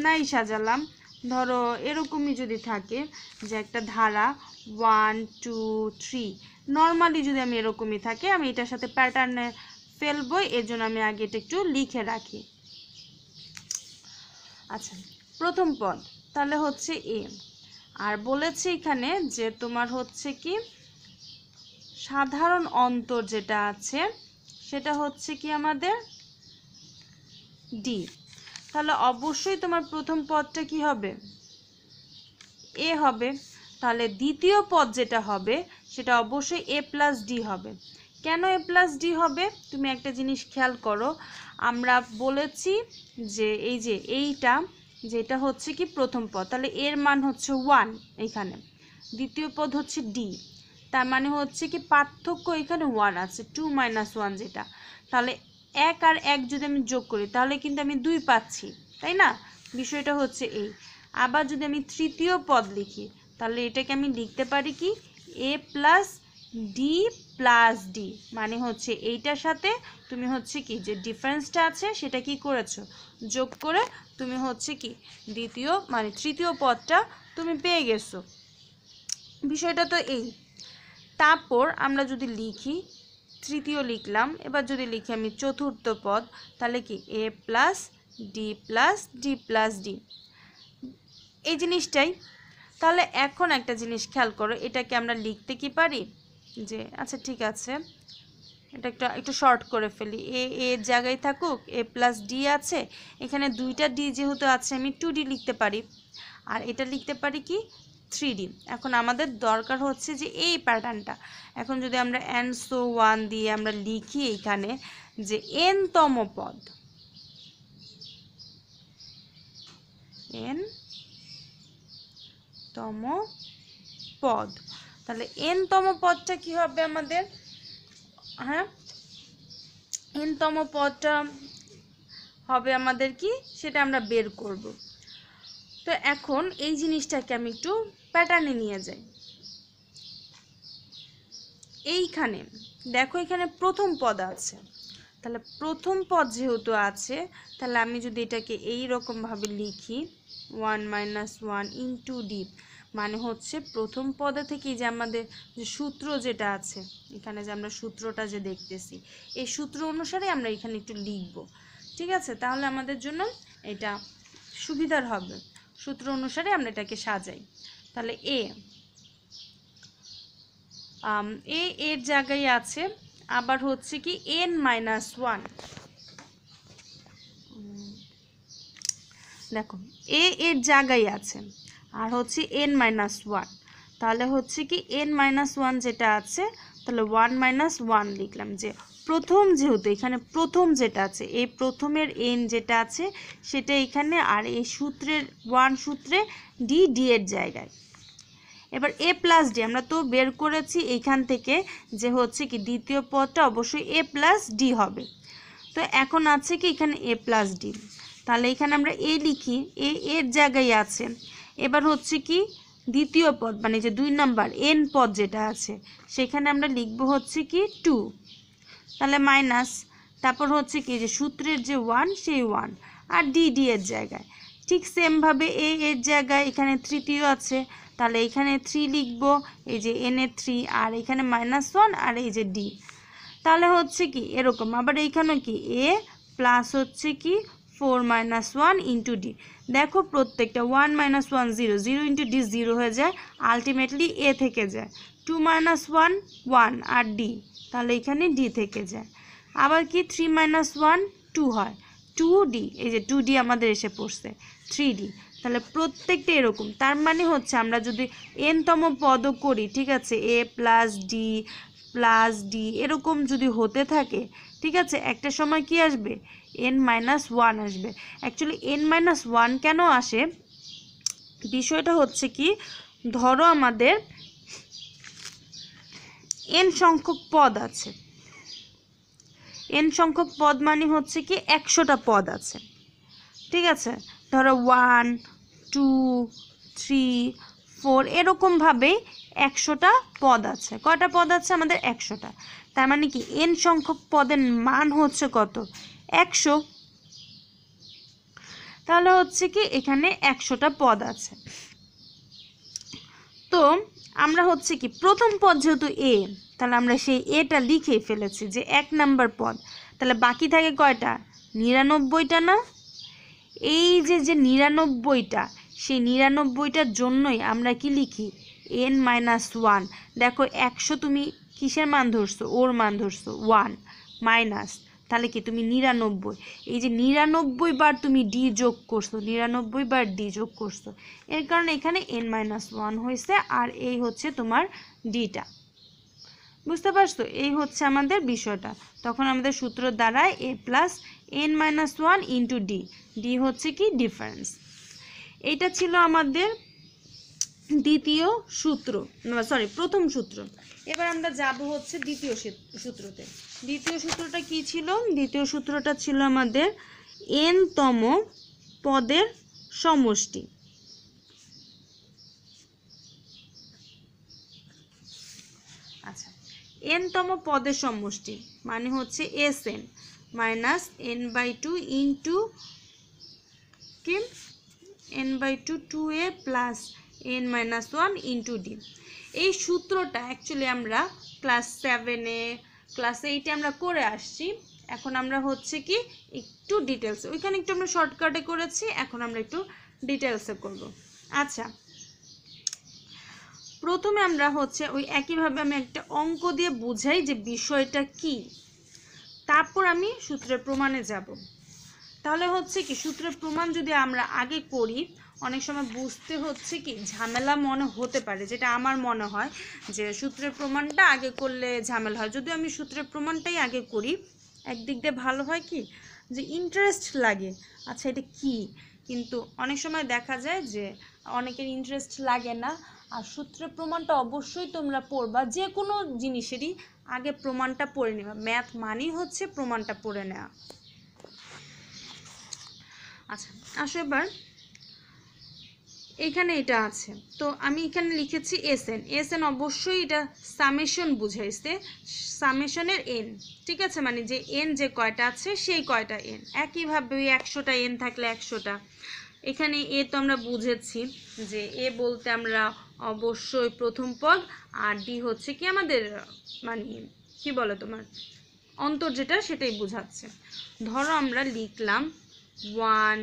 নাই সাজালাম, ধরো এরকমই যদি থাকে যে একটা ধারা 1 2 3 নর্মালি যদি আমি এরকমই থাকে, আমি এটার সাথে প্যাটার্নে ফেলবো, এর জন্য আমি আগে এটা একটু লিখে রাখি। আচ্ছা প্রথম পদ তাহলে হচ্ছে a, আর বলেছে এখানে যে তোমার হচ্ছে কি সাধারণ অন্তর যেটা আছে সেটা হচ্ছে কি আমাদের d, তাহলে অবশ্যই তোমার প্রথম পদটা কি হবে a হবে, তাহলে দ্বিতীয় পদ যেটা হবে সেটা অবশ্যই a + d হবে। কেন a + d হবে, তুমি একটা জিনিস খেয়াল করো, আমরা বলেছি যে এই যে এইটা যেটা হচ্ছে কি প্রথম পদ, তাহলে এর মান হচ্ছে 1 এখানে, দ্বিতীয় পদ হচ্ছে d, তার মানে হচ্ছে কি পার্থক্য এখানে 1 আছে, 2 - 1 যেটা, তাহলে 1 আর 1 যদি আমি যোগ করি তাহলে কিন্তু আমি 2 পাচ্ছি, তাই না, বিষয়টা হচ্ছে এই। আবার যদি আমি তৃতীয় পদ লিখি তাহলে এটাকে আমি লিখতে পারি কি a + d + d, মানে হচ্ছে এইটার সাথে তুমি হচ্ছে কি যে ডিফারেন্সটা আছে সেটা কি করেছো যোগ করে তুমি হচ্ছে কি দ্বিতীয় মানে তৃতীয় পদটা তুমি পেয়ে গেছো, বিষয়টা তো এই। তারপর আমরা যদি লিখি তৃতীয় লিখলাম, এবার যদি লিখি আমি চতুর্থ পদ তাহলে কি a + d + d + d, এই জিনিসটাই। তাহলে এখন একটা জিনিস খেয়াল করো, এটাকে আমরা লিখতে কি পারি যে আচ্ছা ঠিক আছে এটা একটু শর্ট করে ফেলি, এর জায়গায় থাকুক a + d আছে, এখানে দুইটা d যেহেতু আছে আমি 2d লিখতে পারি, আর এটা লিখতে পারি কি 3d। এখন আমাদের দরকার হচ্ছে যে এই প্যাটার্নটা, এখন যদি আমরা n so 1 দিয়ে আমরা লিখি এখানে যে n তম পদ, n তম পদ, তাহলে n তম পদটা কি হবে আমাদের, হ্যাঁ n তম পদটা হবে আমাদের কি সেটা আমরা বের করব। তো এখন এই জিনিসটাকে আমি একটু প্যাটার্নে নিয়ে যাই, এইখানে দেখো এখানে প্রথম পদ আছে, তাহলে প্রথম পদ যেহেতু আছে তাহলে আমি যদি এটাকে এই রকম ভাবে লিখি 1 - 1 * d, মানে হচ্ছে প্রথম পদে থেকে যে আমাদের যে সূত্র যেটা আছে এখানে যে আমরা সূত্রটা যে দেখতেছি এই সূত্র অনুসারে আমরা এখানে একটু লিখব, ঠিক আছে, তাহলে আমাদের জন্য এটা সুবিধার হবে, সূত্র অনুসারে আমরা এটাকে সাজাই। তাহলে a এর জায়গায় আছে, আবার হচ্ছে কি n - 1, দেখো এর জায়গায় আছে আর হচ্ছে n - 1, তাহলে হচ্ছে কি n - 1 যেটা আছে তাহলে 1 - 1 লিখলাম, যে প্রথম যেহেতু এখানে প্রথম যেটা আছে এই প্রথমের n যেটা আছে সেটা এখানে, আর এই সূত্রের 1 সূত্রে d এর জায়গায়। এবার a প্লাস ডি আমরা তো বের করেছি এইখান থেকে যে হচ্ছে কি দ্বিতীয় পদটা অবশ্যই a প্লাস ডি হবে। তো এখন আছে কি এখানে a প্লাস ডি, তাহলে এখানে আমরা a লিখি, a এর জায়গায় আছে। এবার হচ্ছে কি দ্বিতীয় পদ মানে যে 2 নাম্বার n পদ যেটা আছে সেখানে আমরা লিখব হচ্ছে কি 2, তাহলে মাইনাস, তারপর হচ্ছে কি যে সূত্রের যে 1 সেই 1 আর ডি এর জায়গায়। ঠিক সেমভাবে a এর জায়গায় এখানে তৃতীয় আছে, তাহলে এখানে 3 লিখব, এই যে n এর 3 আর এখানে -1 আর এই যে d, তাহলে হচ্ছে কি এরকম। আবার এইখানেও কি a প্লাস হচ্ছে কি 4 - 1 ইন্টু ডি। দেখো প্রত্যেকটা 1 - 1 0, 0 ইন্টু ডি 0 হয়ে যায়, আলটিমেটলি a থেকে যায়। 2 - 1 1 আর ডি, তাহলে এখানে ডি থেকে যায়। আবার কি 3 - 1 2 হয়, 2d, এই যে 2d আমাদের এসে পড়ছে 3d, তাহলে প্রত্যেকটা এরকম। তার মানে হচ্ছে আমরা যদি n-তম পদও করি, ঠিক আছে, a প্লাস d এরকম যদি হতে থাকে, ঠিক আছে, একটা সময় কি আসবে n-1 আসবে। অ্যাকচুয়ালি n-1 কেন আসে, বিষয়টা হচ্ছে কি, ধরো আমাদের n সংখ্যক পদ আছে, n সংখ্যক পদ মানে হচ্ছে কি 100টা পদ আছে, ঠিক আছে, ধরো 1 2 3 4 এরকমভাবে 100টা পদ আছে। কয়টা পদ আছে আমাদের? 100টা। তার মানে কি n সংখ্যক পদের মান হচ্ছে কত? 100। তাহলে হচ্ছে কি এখানে 100টা পদ আছে। তো আমরা হচ্ছে কি প্রথম পদ যেহেতু a, তাহলে আমরা সেই এটা লিখে ফেলেছি যে 1 নাম্বার পদ, তাহলে বাকি থাকে কয়টা? 99টা না? এই যে 99টা, সেই 99টার জন্যই আমরা কি লিখি n-1। দেখো 100 তুমি কিসের মান ধরছো? ওর মান ধরছো 1 মাইনাস, তাহলে কি তুমি 99, এই যে 99 বার তুমি ডি যোগ করছো, 99 বার ডি যোগ করছো, এর কারণে এখানে n-1 হয়েছে, আর এই হচ্ছে তোমার ডিটা। বুঝতে পারছো? এই হচ্ছে আমাদের বিষয়টা। তখন আমাদের সূত্র দ্বারায় a plus n-1 into D, D হচ্ছে কি ডিফারেন্স। এইটা ছিল আমাদের দ্বিতীয় সূত্র, সরি প্রথম সূত্র। এবার আমরা যাব হচ্ছে দ্বিতীয় সূত্রতে। দ্বিতীয় সূত্রটা কি ছিল? দ্বিতীয় সূত্রটা ছিল আমাদের n-তম পদের সমষ্টি। আচ্ছা, n-তম পদের সমষ্টি মানে হচ্ছে Sn মাইনাস n/2 ইন্টু কি n/2 2a plus n-1 into D. এই সূত্রটা অ্যাকচুয়ালি আমরা ক্লাস 7-এ ক্লাস 8-এ আমরা করে আসছি। এখন আমরা হচ্ছে কি একটু ডিটেলসে, ওইখানে একটু আমরা শর্টকাটে করেছি, এখন আমরা একটু ডিটেলসে করব। আচ্ছা, প্রথমে আমরা হচ্ছে ওই একইভাবে আমি একটা অঙ্ক দিয়ে বুঝাই যে বিষয়টা কি, তারপর আমি সূত্রের প্রমাণে যাব। তাহলে হচ্ছে কি সূত্রের প্রমাণ যদি আমরা আগে করি, অনেক সময় বুঝতে হচ্ছে কি ঝামেলা মনে হতে পারে, যেটা আমার মনে হয় যে সূত্রের প্রমাণটা আগে করলে ঝামেলা হয়। যদি আমি সূত্রের প্রমাণটাই আগে করি, একদিক দিয়ে ভালো হয় কি যে ইন্টারেস্ট লাগে, আচ্ছা এটা কি, কিন্তু অনেক সময় দেখা যায় যে অনেকের ইন্টারেস্ট লাগে না। আর সূত্রের প্রমাণটা অবশ্যই তোমরা পড়বা, যে কোনো জিনিসেরই আগে প্রমাণটা পড়ে নেবা। ম্যাথ মানেই হচ্ছে প্রমাণটা পড়ে নেওয়া। আচ্ছা আসো, এবার এখানে এটা আছে, তো আমি এখানে লিখেছি Sn অবশ্যই এটা সামেশন বুঝাইছে, সামেশনের n, ঠিক আছে, মানে যে n যে কয়টা আছে সেই কয়টা n। একইভাবে ওই 100টা n থাকলে 100টা, এখানে a তো আমরা বুঝেছি যে a বলতে আমরা অবশ্যই প্রথম পদ, আর ডি হচ্ছে কি আমাদের মানে কি বলে তোমার অন্তর যেটা, সেটাই বোঝাচ্ছে। ধরো আমরা লিখলাম 1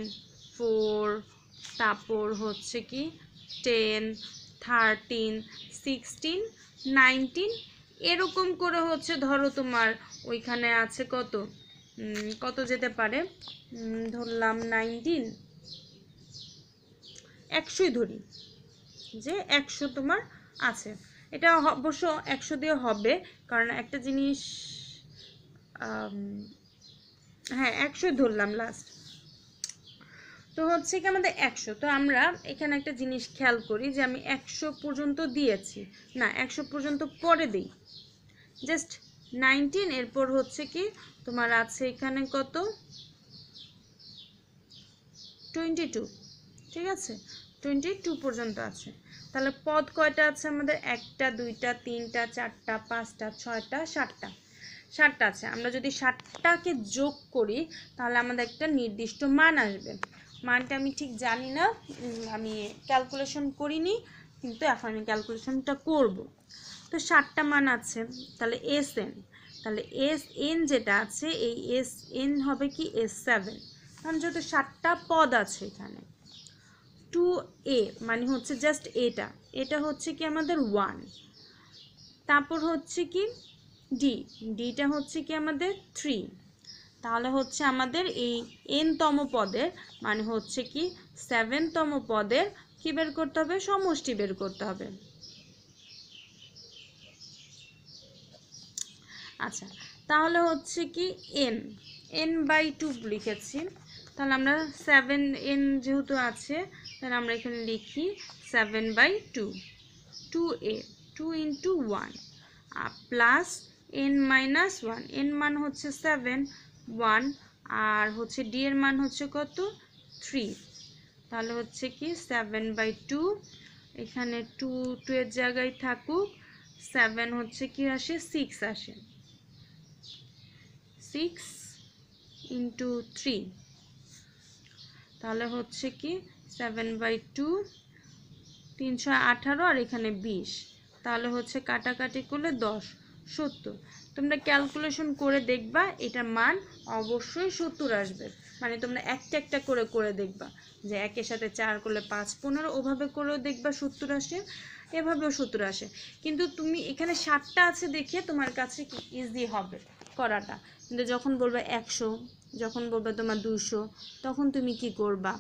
4, তারপর হচ্ছে কি 10 13 16 19 এরকম করে হচ্ছে, ধরো তোমার ওইখানে আছে কত কত যেতে পারে, ধরলাম 19, 100ই ধরি যে 100 তোমার আছে। এটা অবশ্য 100 দিয়ে হবে, কারণ একটা জিনিস হ্যাঁ 100 ধরলাম লাস্ট। তো হচ্ছে কি আমাদের 100। তো আমরা এখানে একটা জিনিস খেয়াল করি যে আমি 100 পর্যন্ত দিয়েছি না, 100 পর্যন্ত পরে দিই, জাস্ট 19, এরপর হচ্ছে কি তোমার আছে এখানে কত 22, ঠিক আছে 22 পর্যন্ত আছে। তাহলে পদ কয়টা আছে আমাদের? 1টা 2টা 3টা 4টা 5টা 6টা 7টা, 7টা আছে। আমরা যদি 7টাকে যোগ করি তাহলে আমাদের একটা নির্দিষ্ট মান আসবে। মানটা আমি ঠিক জানি না, আমি ক্যালকুলেশন করিনি, কিন্তু এখন আমি ক্যালকুলেশনটা করব। তো 7টা মান আছে, তাহলে SN, তাহলে SN যেটা আছে এই SN হবে কি S7, কারণ যেহেতু 7টা পদ আছে এখানে। 2A মানে হচ্ছে জাস্ট এটা হচ্ছে কি আমাদের 1, তারপর হচ্ছে কি ডিটা হচ্ছে কি আমাদের 3, তাহলে হচ্ছে আমাদের এই n-তম পদের মানে হচ্ছে কি 7তম পদের কি বের করতে হবে? সমষ্টি বের করতে হবে। আচ্ছা, তাহলে হচ্ছে কি n/2 লিখেছি, তাহলে আমরা 7n যেহেতু আছে তাহলে আমরা এখানে লিখি 7/2, 2a 2 × 1 প্লাস n-1, n মান হচ্ছে 7, 1 আর হচ্ছে d এর মান হচ্ছে কত 3, তাহলে হচ্ছে কি 7/2, এখানে 2 এর জায়গায় থাকুক, 7 হচ্ছে কি আসে 6 আসে, 6 × 3, তাহলে হচ্ছে কি 7/2, 318 আর এখানে 20, তাহলে হচ্ছে কাটাকাটি করলে 10, 70। তোমরা ক্যালকুলেশন করে দেখবা এটার মান অবশ্যই 70 আসবে। মানে তোমরা একটা একটা করে করে দেখবা যে একের সাথে 4 করলে 5 15, ওভাবে করেও দেখবা 70 আসে, এভাবেও 70 আসে। কিন্তু তুমি এখানে 7টা আছে দেখে তোমার কাছে কি ইজি হবে করাটা, কিন্তু যখন বলবে 100, যখন বলবে তোমার 200, তখন তুমি কি করবা?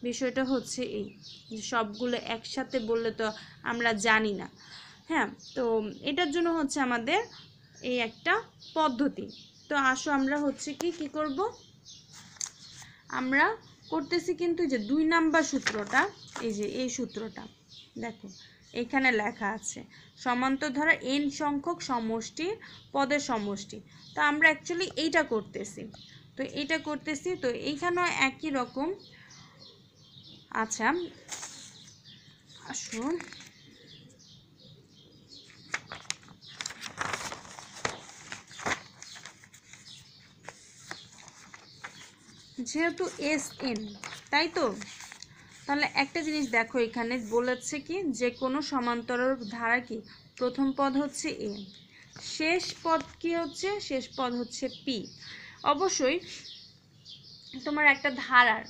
বিষয়টা হচ্ছে এই যে সবগুলো একসাথে বললে তো আমরা জানি না। হ্যাঁ, তো এটার জন্য হচ্ছে আমাদের এই একটা পদ্ধতি। তো আসো আমরা হচ্ছে কি করব, আমরা করতেছি কিন্তু যে 2 নাম্বার সূত্রটা, এই যে এই সূত্রটা দেখো এখানে লেখা আছে সমান্তর ধারা n সংখ্যক সমষ্টি পদের সমষ্টি। তো আমরা অ্যাকচুয়ালি এইটা করতেছি, তো এইখানেও একই রকম। আচ্ছা আসুন, যেহেতু SN তাই তো, তাহলে একটা জিনিস দেখো এখানে বলেছে কি যে কোনো সমান্তরাল ধারা কি প্রথম পদ হচ্ছে A, শেষ পদ কি হচ্ছে? শেষ পদ হচ্ছে P। অবশ্যই তোমার একটা ধারার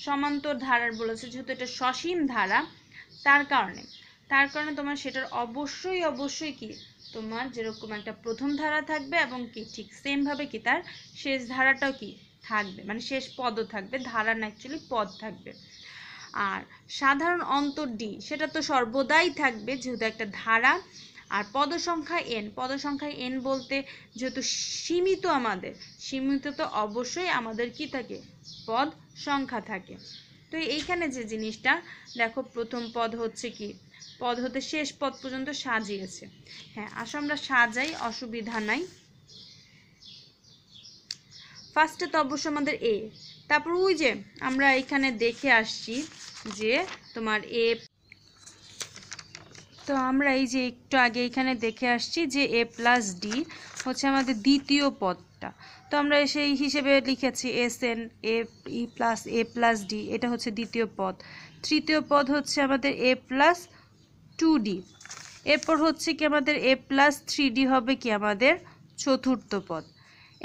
সমান্তর ধারার বলেছে, যেহেতু এটা সসীম ধারা, তার কারণে তোমার সেটার অবশ্যই কি তোমার যেরকম একটা প্রথম ধারা থাকবে এবং কি ঠিক সেম ভাবে কি তার শেষ ধারাটাও কি থাকবে, মানে শেষ পদও থাকবে, ধারা না অ্যাকচুয়ালি পদ থাকবে। আর সাধারণ অন্তর D সেটা তো সর্বদাই থাকবে যেহেতু একটা ধারা। আর পদ সংখ্যা n বলতে যেহেতু সীমিত তো অবশ্যই আমাদের কি থাকে? পদ সংখ্যা থাকে। তো এইখানে যে জিনিসটা দেখো প্রথম পদ হচ্ছে কি পদ হতে শেষ পদ পর্যন্ত সাজিয়েছে। হ্যাঁ আসো আমরা সাজাই, অসুবিধা নাই। ফার্স্টে তো অবশ্য আমাদের A, তারপর ওই যে আমরা এখানে দেখে আসছি যে তোমার A, তো আমরা এই যে একটু আগে এখানে দেখে আসছি যে A+D হচ্ছে আমাদের দ্বিতীয় পদটা। তো আমরা সেই হিসেবে লিখেছি SN A+D, এটা হচ্ছে দ্বিতীয় পদ। তৃতীয় পদ হচ্ছে আমাদের A+2D, এরপর হচ্ছে কি আমাদের A+3D হবে কি আমাদের চতুর্থ পদ।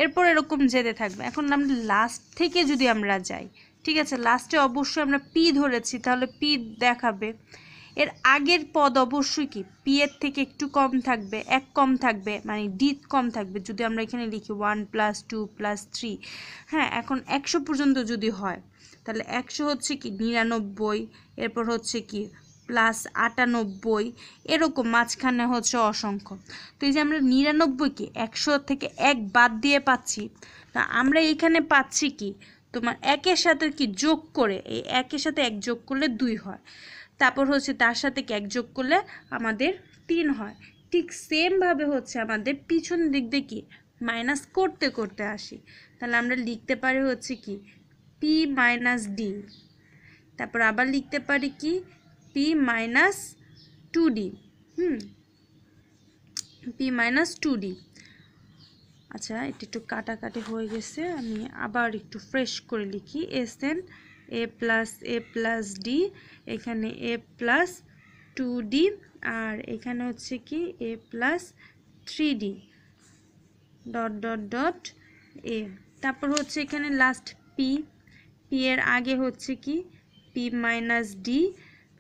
এরপর এরকম যেতে থাকবে। এখন আমরা লাস্ট থেকে যদি আমরা যাই, ঠিক আছে, লাস্টে অবশ্যই আমরা P ধরেছি, তাহলে P দেখাবে। এর আগের পদ অবশ্যই কি P এর থেকে একটু কম থাকবে, 1 কম থাকবে, মানে D কম থাকবে। যদি আমরা এখানে লিখি 1 + 2 + 3, হ্যাঁ এখন 100 পর্যন্ত যদি হয় তাহলে 100 হচ্ছে কি 99, এরপর হচ্ছে কি প্লাস 98 এরকম মাঝখানে হচ্ছে অসংখ্য। তো এই যে আমরা 99কে 100 থেকে 1 বাদ দিয়ে পাচ্ছি, তা আমরা এখানে পাচ্ছি কি তোমার 1-এর সাথে কি যোগ করে, এই 1-এর সাথে 1 যোগ করলে 2 হয়, তারপর হচ্ছে তার সাথে কি 1 যোগ করলে আমাদের 3 হয়। ঠিক সেমভাবে হচ্ছে আমাদের পিছন দিক দিয়ে কি মাইনাস করতে করতে আসি, তাহলে আমরা লিখতে পারি হচ্ছে কি পি মাইনাস ডি, তারপর আবার লিখতে পারি কি P minus 2d, P minus 2d। আচ্ছা এটা একটু কাটাকাটি হয়ে গেছে, আমি আবার একটু ফ্রেশ করে লিখি এসএন এ প্লাস ডি, এখানে এ প্লাস 2d, আর এখানে হচ্ছে কি a plus 3d dot dot dot a, তারপর হচ্ছে এখানে লাস্ট পি, পি এর আগে হচ্ছে কি পি মাইনাস ডি,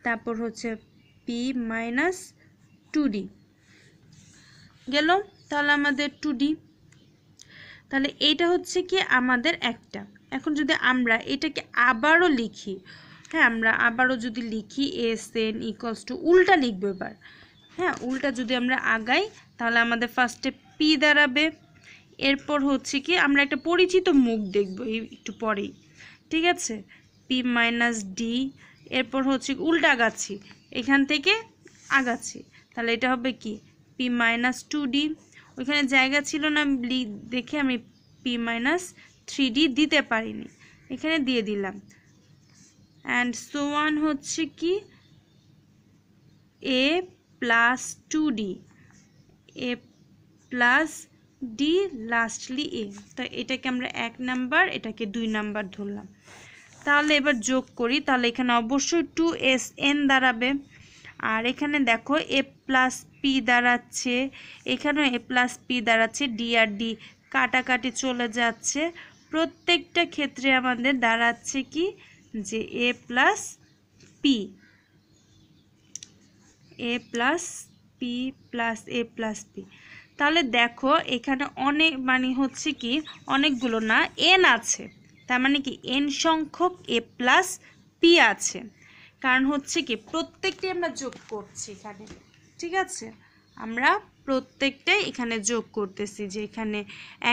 তারপর হচ্ছে পি মাইনাস 2d গেল, তাহলে আমাদের 2d, তাহলে এইটা হচ্ছে কি আমাদের একটা। এখন যদি আমরা এটাকে আবারও লিখি, হ্যাঁ আমরা আবারও যদি লিখি এসএন ইকুয়ালস টু উল্টা লিখবো এবার, হ্যাঁ উল্টা যদি আমরা আগাই তাহলে আমাদের ফার্স্টে পি দাঁড়াবে, এরপর হচ্ছে কি আমরা একটা পরিচিত মুখ দেখব একটু পরেই, ঠিক আছে, পি মাইনাস ডি, এরপর হচ্ছে উল্টা আগাচ্ছি, এখান থেকে আগাচ্ছি, তাহলে এটা হবে কি পি মাইনাস 2d, ওইখানে জায়গা ছিল না দেখে আমি পি মাইনাস 3d দিতে পারিনি, এখানে দিয়ে দিলাম, অ্যান্ড সো ওয়ান হচ্ছে কি a plus 2d, A plus D, lastly এ, তো এটাকে আমরা 1 নাম্বার, এটাকে 2 নাম্বার ধরলাম। তাহলে এবার যোগ করি, তাহলে এখানে অবশ্যই 2sn দাঁড়াবে, আর এখানে দেখো এ প্লাস পি দাঁড়াচ্ছে, এখানেও এ প্লাস পি দাঁড়াচ্ছে, ডি আর ডি কাটাকাটি চলে যাচ্ছে, প্রত্যেকটা ক্ষেত্রে আমাদের দাঁড়াচ্ছে কি যে এ প্লাস পি, এ প্লাস পি প্লাস এ প্লাস পি। তাহলে দেখো এখানে অনেক মানে হচ্ছে কি অনেকগুলো না এন আছে, তার মানে কি এন সংখ্যক এ প্লাস পি আছে, কারণ হচ্ছে কি প্রত্যেকটাই আমরা যোগ করছি এখানে, ঠিক আছে, আমরা প্রত্যেকটাই এখানে যোগ করতেছি, যে এখানে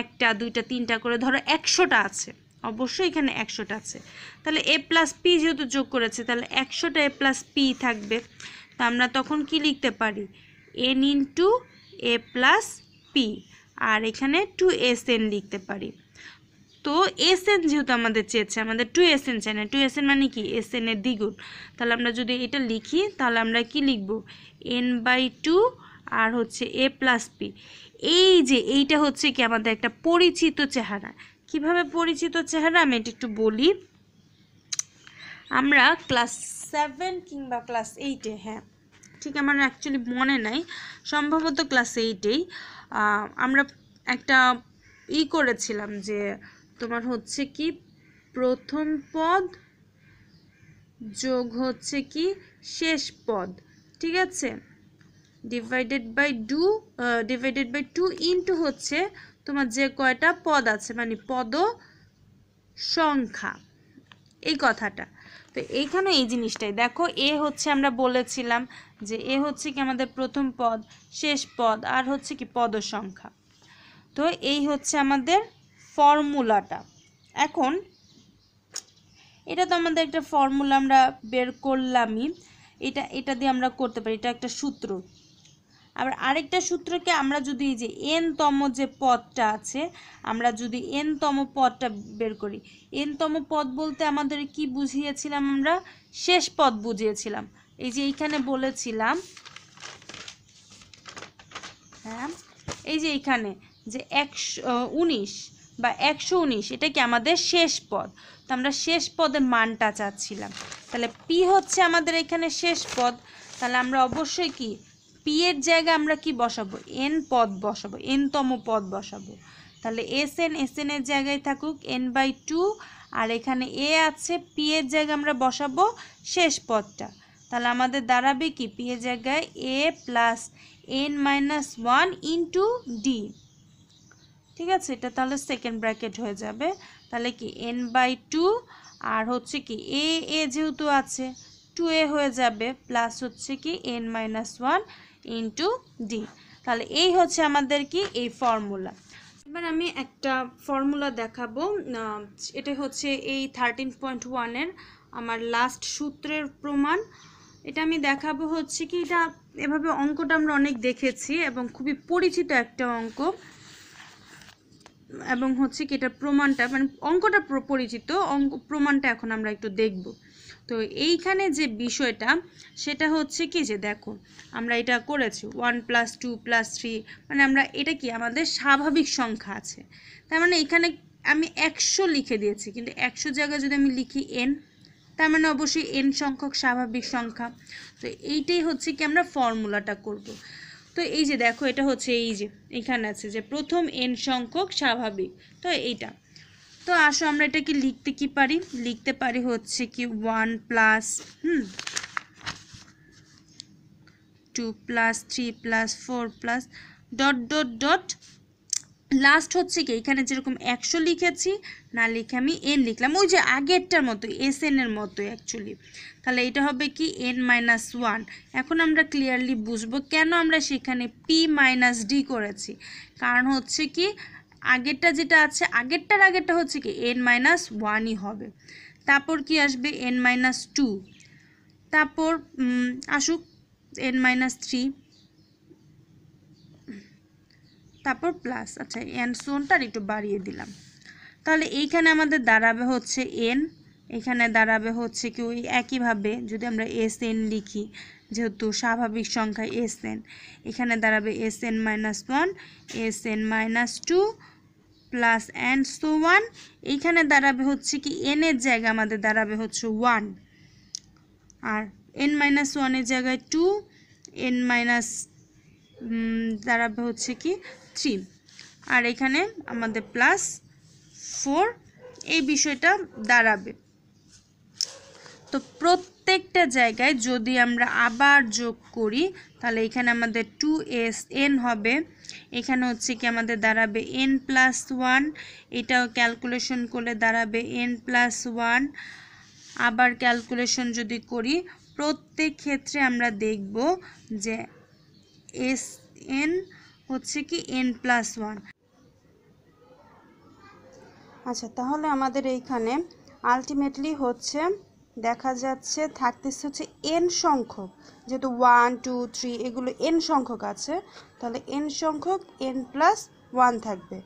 1টা 2টা 3টা করে ধরো 100টা আছে, অবশ্যই এখানে 100টা আছে, তাহলে এ প্লাস পি যেহেতু যোগ করেছে তাহলে 100টা এ প্লাস পি থাকবে, তো আমরা তখন কি লিখতে পারি এন ইন্টু এ প্লাস পি, আর এখানে 2sn লিখতে পারি। তো এসএন যেহেতু আমাদের চেয়েছে, আমাদের 2sn চাই না, 2sn মানে কি এসএন এর দ্বিগুণ, তাহলে আমরা যদি এটা লিখি তাহলে আমরা কি লিখব n/2 আর হচ্ছে এ প্লাস পি। এই যে এইটা হচ্ছে কি আমাদের একটা পরিচিত চেহারা। কিভাবে পরিচিত চেহারা আমি এটা একটু বলি, আমরা ক্লাস 7 কিংবা ক্লাস 8-এ, হ্যাঁ ঠিক আমার অ্যাকচুয়ালি মনে নাই, সম্ভবত ক্লাস 8-এই আমরা একটা করেছিলাম যে তোমার হচ্ছে কি প্রথম পদ যোগ হচ্ছে কি শেষ পদ, ঠিক আছে, ডিভাইডেড বাই 2 ইন্টু হচ্ছে তোমার যে কয়টা পদ আছে মানে পদ সংখ্যা, এই কথাটা। তো এইখানে এই জিনিসটাই দেখো, এ হচ্ছে আমরা বলেছিলাম যে এ হচ্ছে কি আমাদের প্রথম পদ, শেষ পদ, আর হচ্ছে কি পদ সংখ্যা। তো এই হচ্ছে আমাদের ফর্মুলাটা। এখন এটা তো আমাদের একটা ফর্মুলা আমরা বের করলামই, এটা দিয়ে আমরা করতে পারি, এটা একটা সূত্র। আবার আরেকটা সূত্রকে আমরা যদি এই যে n-তম যে পদটা আছে, আমরা যদি n-তম পদটা বের করি, n-তম পদ বলতে আমাদের কি বুঝিয়েছিলাম, আমরা শেষ পদ বুঝিয়েছিলাম। এই যে এইখানে বলেছিলাম, হ্যাঁ এই যে এইখানে যে 119 বা 119 এটা কি আমাদের শেষ পদ, তো আমরা শেষ পদের মানটা চাচ্ছিলাম, তাহলে পি হচ্ছে আমাদের এখানে শেষ পদ, তাহলে আমরা অবশ্যই কি পি এর জায়গায় আমরা কি বসাবো এন পদ বসাবো, n-তম পদ বসাবো, তাহলে এসএন এর জায়গায় থাকুক n/2, আর এখানে এ আছে, পি এর জায়গায় আমরা বসাবো শেষ পদটা, তাহলে আমাদের দাঁড়াবে কি পি এর জায়গায় এ প্লাস n-1 ইন্টু ডি, ঠিক আছে, এটা তাহলে সেকেন্ড ব্র্যাকেট হয়ে যাবে, তাহলে কি n/2 আর হচ্ছে কি এ যেহেতু আছে 2a হয়ে যাবে প্লাস হচ্ছে কি n-1 ইন্টু ডি। তাহলে এই হচ্ছে আমাদের কি এই ফর্মুলা। এবার আমি একটা ফর্মুলা দেখাবো, এটা হচ্ছে এই 13.1 আমার লাস্ট সূত্রের প্রমাণ। এটা আমি দেখাবো হচ্ছে কি, এটা এভাবে অঙ্কটা আমরা অনেক দেখেছি এবং খুবই পরিচিত একটা অঙ্ক, এবং হচ্ছে কি এটা প্রমাণটা মানে অঙ্কটা পরিচিত, অঙ্ক প্রমাণটা এখন আমরা একটু দেখব। তো এইখানে যে বিষয়টা সেটা হচ্ছে কি যে দেখো আমরা এটা করেছি 1 + 2 + 3, মানে আমরা এটা কি আমাদের স্বাভাবিক সংখ্যা আছে, তার মানে এখানে আমি 100 লিখে দিয়েছি, কিন্তু 100 জায়গায় যদি আমি লিখি n, তার মানে অবশ্যই n সংখ্যক স্বাভাবিক সংখ্যা। তো এইটাই হচ্ছে কি আমরা ফর্মুলাটা করব। তো এই যে দেখো এটা হচ্ছে এই যে এখানে আছে যে প্রথম n সংখ্যক স্বাভাবিক, তো এইটা। তো আসো আমরা এটা কি লিখতে কি পারি, লিখতে পারি হচ্ছে কি 1 plus 2 plus 3 plus 4 plus dot dot dot last হচ্ছে কি এখানে যেরকম 100 লিখেছি না লিখে আমি n লিখলাম, ওই যে আগেরটার মতো SN এর মতো অ্যাকচুয়ালি। তাহলে এটা হবে কি n-1। এখন আমরা ক্লিয়ারলি বুঝবো কেন আমরা সেখানে p - d করেছি, কারণ হচ্ছে কি আগেরটা যেটা আছে আগেরটা হচ্ছে কি n-1ই হবে। তারপর কি আসবে n-2, তারপর আসুক n-3, তারপর প্লাস, আচ্ছা এন সোনটা একটু বাড়িয়ে দিলাম। তাহলে এইখানে আমাদের দাঁড়াবে হচ্ছে n, এখানে দাঁড়াবে হচ্ছে কি ওই একইভাবে যদি আমরা SN লিখি, যেহেতু স্বাভাবিক সংখ্যা SN, এখানে দাঁড়াবে SN-1 SN-2 plus and so 1। এইখানে দাঁড়াবে হচ্ছে কি n এর জায়গায় আমাদের দাঁড়াবে হচ্ছে 1, আর n-1 এর জায়গায় 2, n দাঁড়াবে হচ্ছে কি 3, আর এখানে আমাদের প্লাস 4 এই বিষয়টা দাঁড়াবে। তো প্রত্যেকটা জায়গায় যদি আমরা আবার যোগ করি তাহলে এখানে আমাদের 2SN হবে, এখানে হচ্ছে কি আমাদের দাঁড়াবে n+1, এটাও ক্যালকুলেশন করলে দাঁড়াবে n+1। আবার ক্যালকুলেশন যদি করি প্রত্যেক ক্ষেত্রে আমরা দেখব যে SN হচ্ছে কি n+1। আচ্ছা তাহলে আমাদের এইখানে আলটিমেটলি হচ্ছে দেখা যাচ্ছে থাকতেছে হচ্ছে n সংখ্যক, যেহেতু 1 2 3 এগুলো n সংখ্যক আছে, তাহলে n সংখ্যক n+1 থাকবে।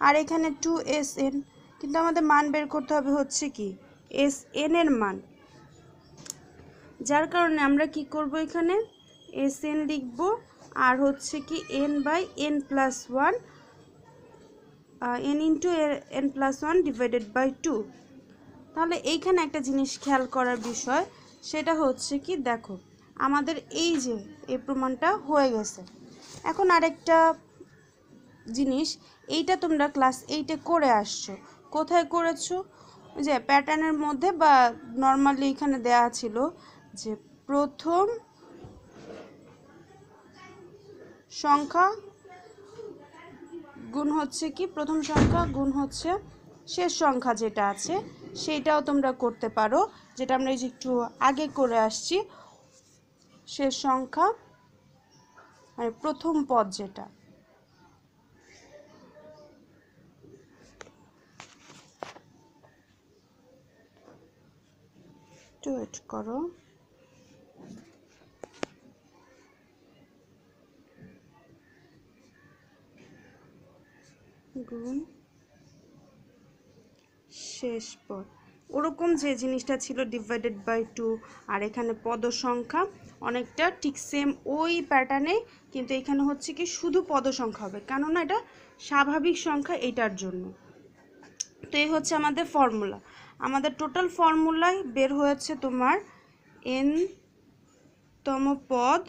আর এখানে 2SN, কিন্তু আমাদের মান বের করতে হবে হচ্ছে কি SN এর মান, যার কারণে আমরা কি করব এখানে SN লিখব, আর হচ্ছে কি n/n+1 n into n+1 divided by 2। তাহলে এইখানে একটা জিনিস খেয়াল করার বিষয়, সেটা হচ্ছে কি দেখো আমাদের এই যে এই প্রমাণটা হয়ে গেছে। এখন আরেকটা জিনিস, এইটা তোমরা ক্লাস 8-এ করে আসছো, কোথায় করেছো, যে প্যাটার্নের মধ্যে বা নর্মালি এখানে দেয়া ছিল যে প্রথম সংখ্যা গুণ হচ্ছে কি প্রথম সংখ্যা গুণ হচ্ছে শেষ সংখ্যা যেটা আছে সেটাও তোমরা করতে পারো, যেটা আমরা এই যে একটু আগে করে আসছি, শেষ সংখ্যা মানে প্রথম পদ যেটা। একটু ওয়েট করো, গুণ শেষ পদ, ওরকম যে জিনিসটা ছিল ডিভাইডেড বাই 2, আর এখানে পদ সংখ্যা অনেকটা ঠিক সেম ওই প্যাটার্নে, কিন্তু এখানে হচ্ছে কি শুধু পদ সংখ্যা হবে, কেননা এটা স্বাভাবিক সংখ্যা এইটার জন্য। তো এই হচ্ছে আমাদের ফর্মুলা, আমাদের টোটাল ফর্মুলায় বের হয়েছে তোমার n তম পদ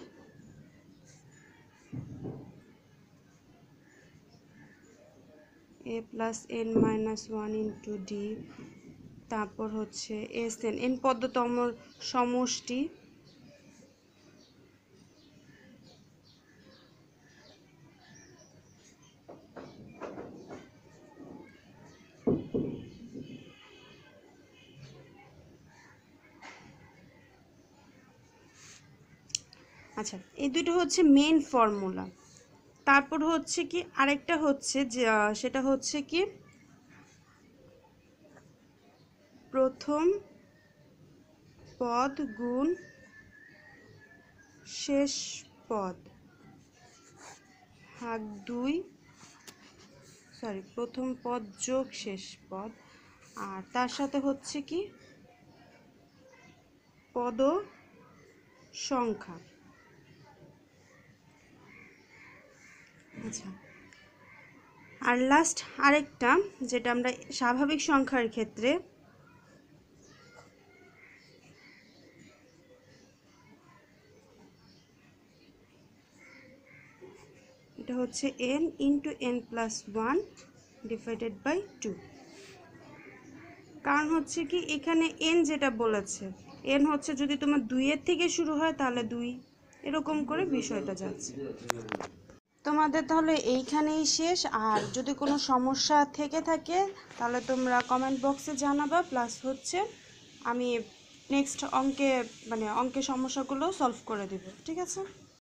a plus n-1 into D, তারপর হচ্ছে SN n পদতম সমষ্টি আচ্ছা, এই দুটো হচ্ছে মেইন ফর্মুলা। তারপর হচ্ছে কি আরেকটা হচ্ছে যে সেটা হচ্ছে কি প্রথম পদ গুণ শেষ পদ ভাগ 2, প্রথম পদ যোগ শেষ পদ, আর তার সাথে হচ্ছে কি পদ সংখ্যা। আচ্ছা, আর লাস্ট আরেকটা যেটা আমরা স্বাভাবিক সংখ্যার ক্ষেত্রে এটা হচ্ছে n into n+1 divided by 2। কারণ হচ্ছে কি এখানে n যেটা বলেছে, n হচ্ছে যদি তোমার 2-এর থেকে শুরু হয় তাহলে 2, এরকম করে বিষয়টা যাচ্ছে। তোমাদের তাহলে এইখানেই শেষ। আর যদি কোনো সমস্যা থেকে থাকে তাহলে তোমরা কমেন্ট বক্সে জানাবা, প্লাস হচ্ছে আমি নেক্সট অঙ্কে অঙ্কের সমস্যাগুলো সলভ করে দেব, ঠিক আছে?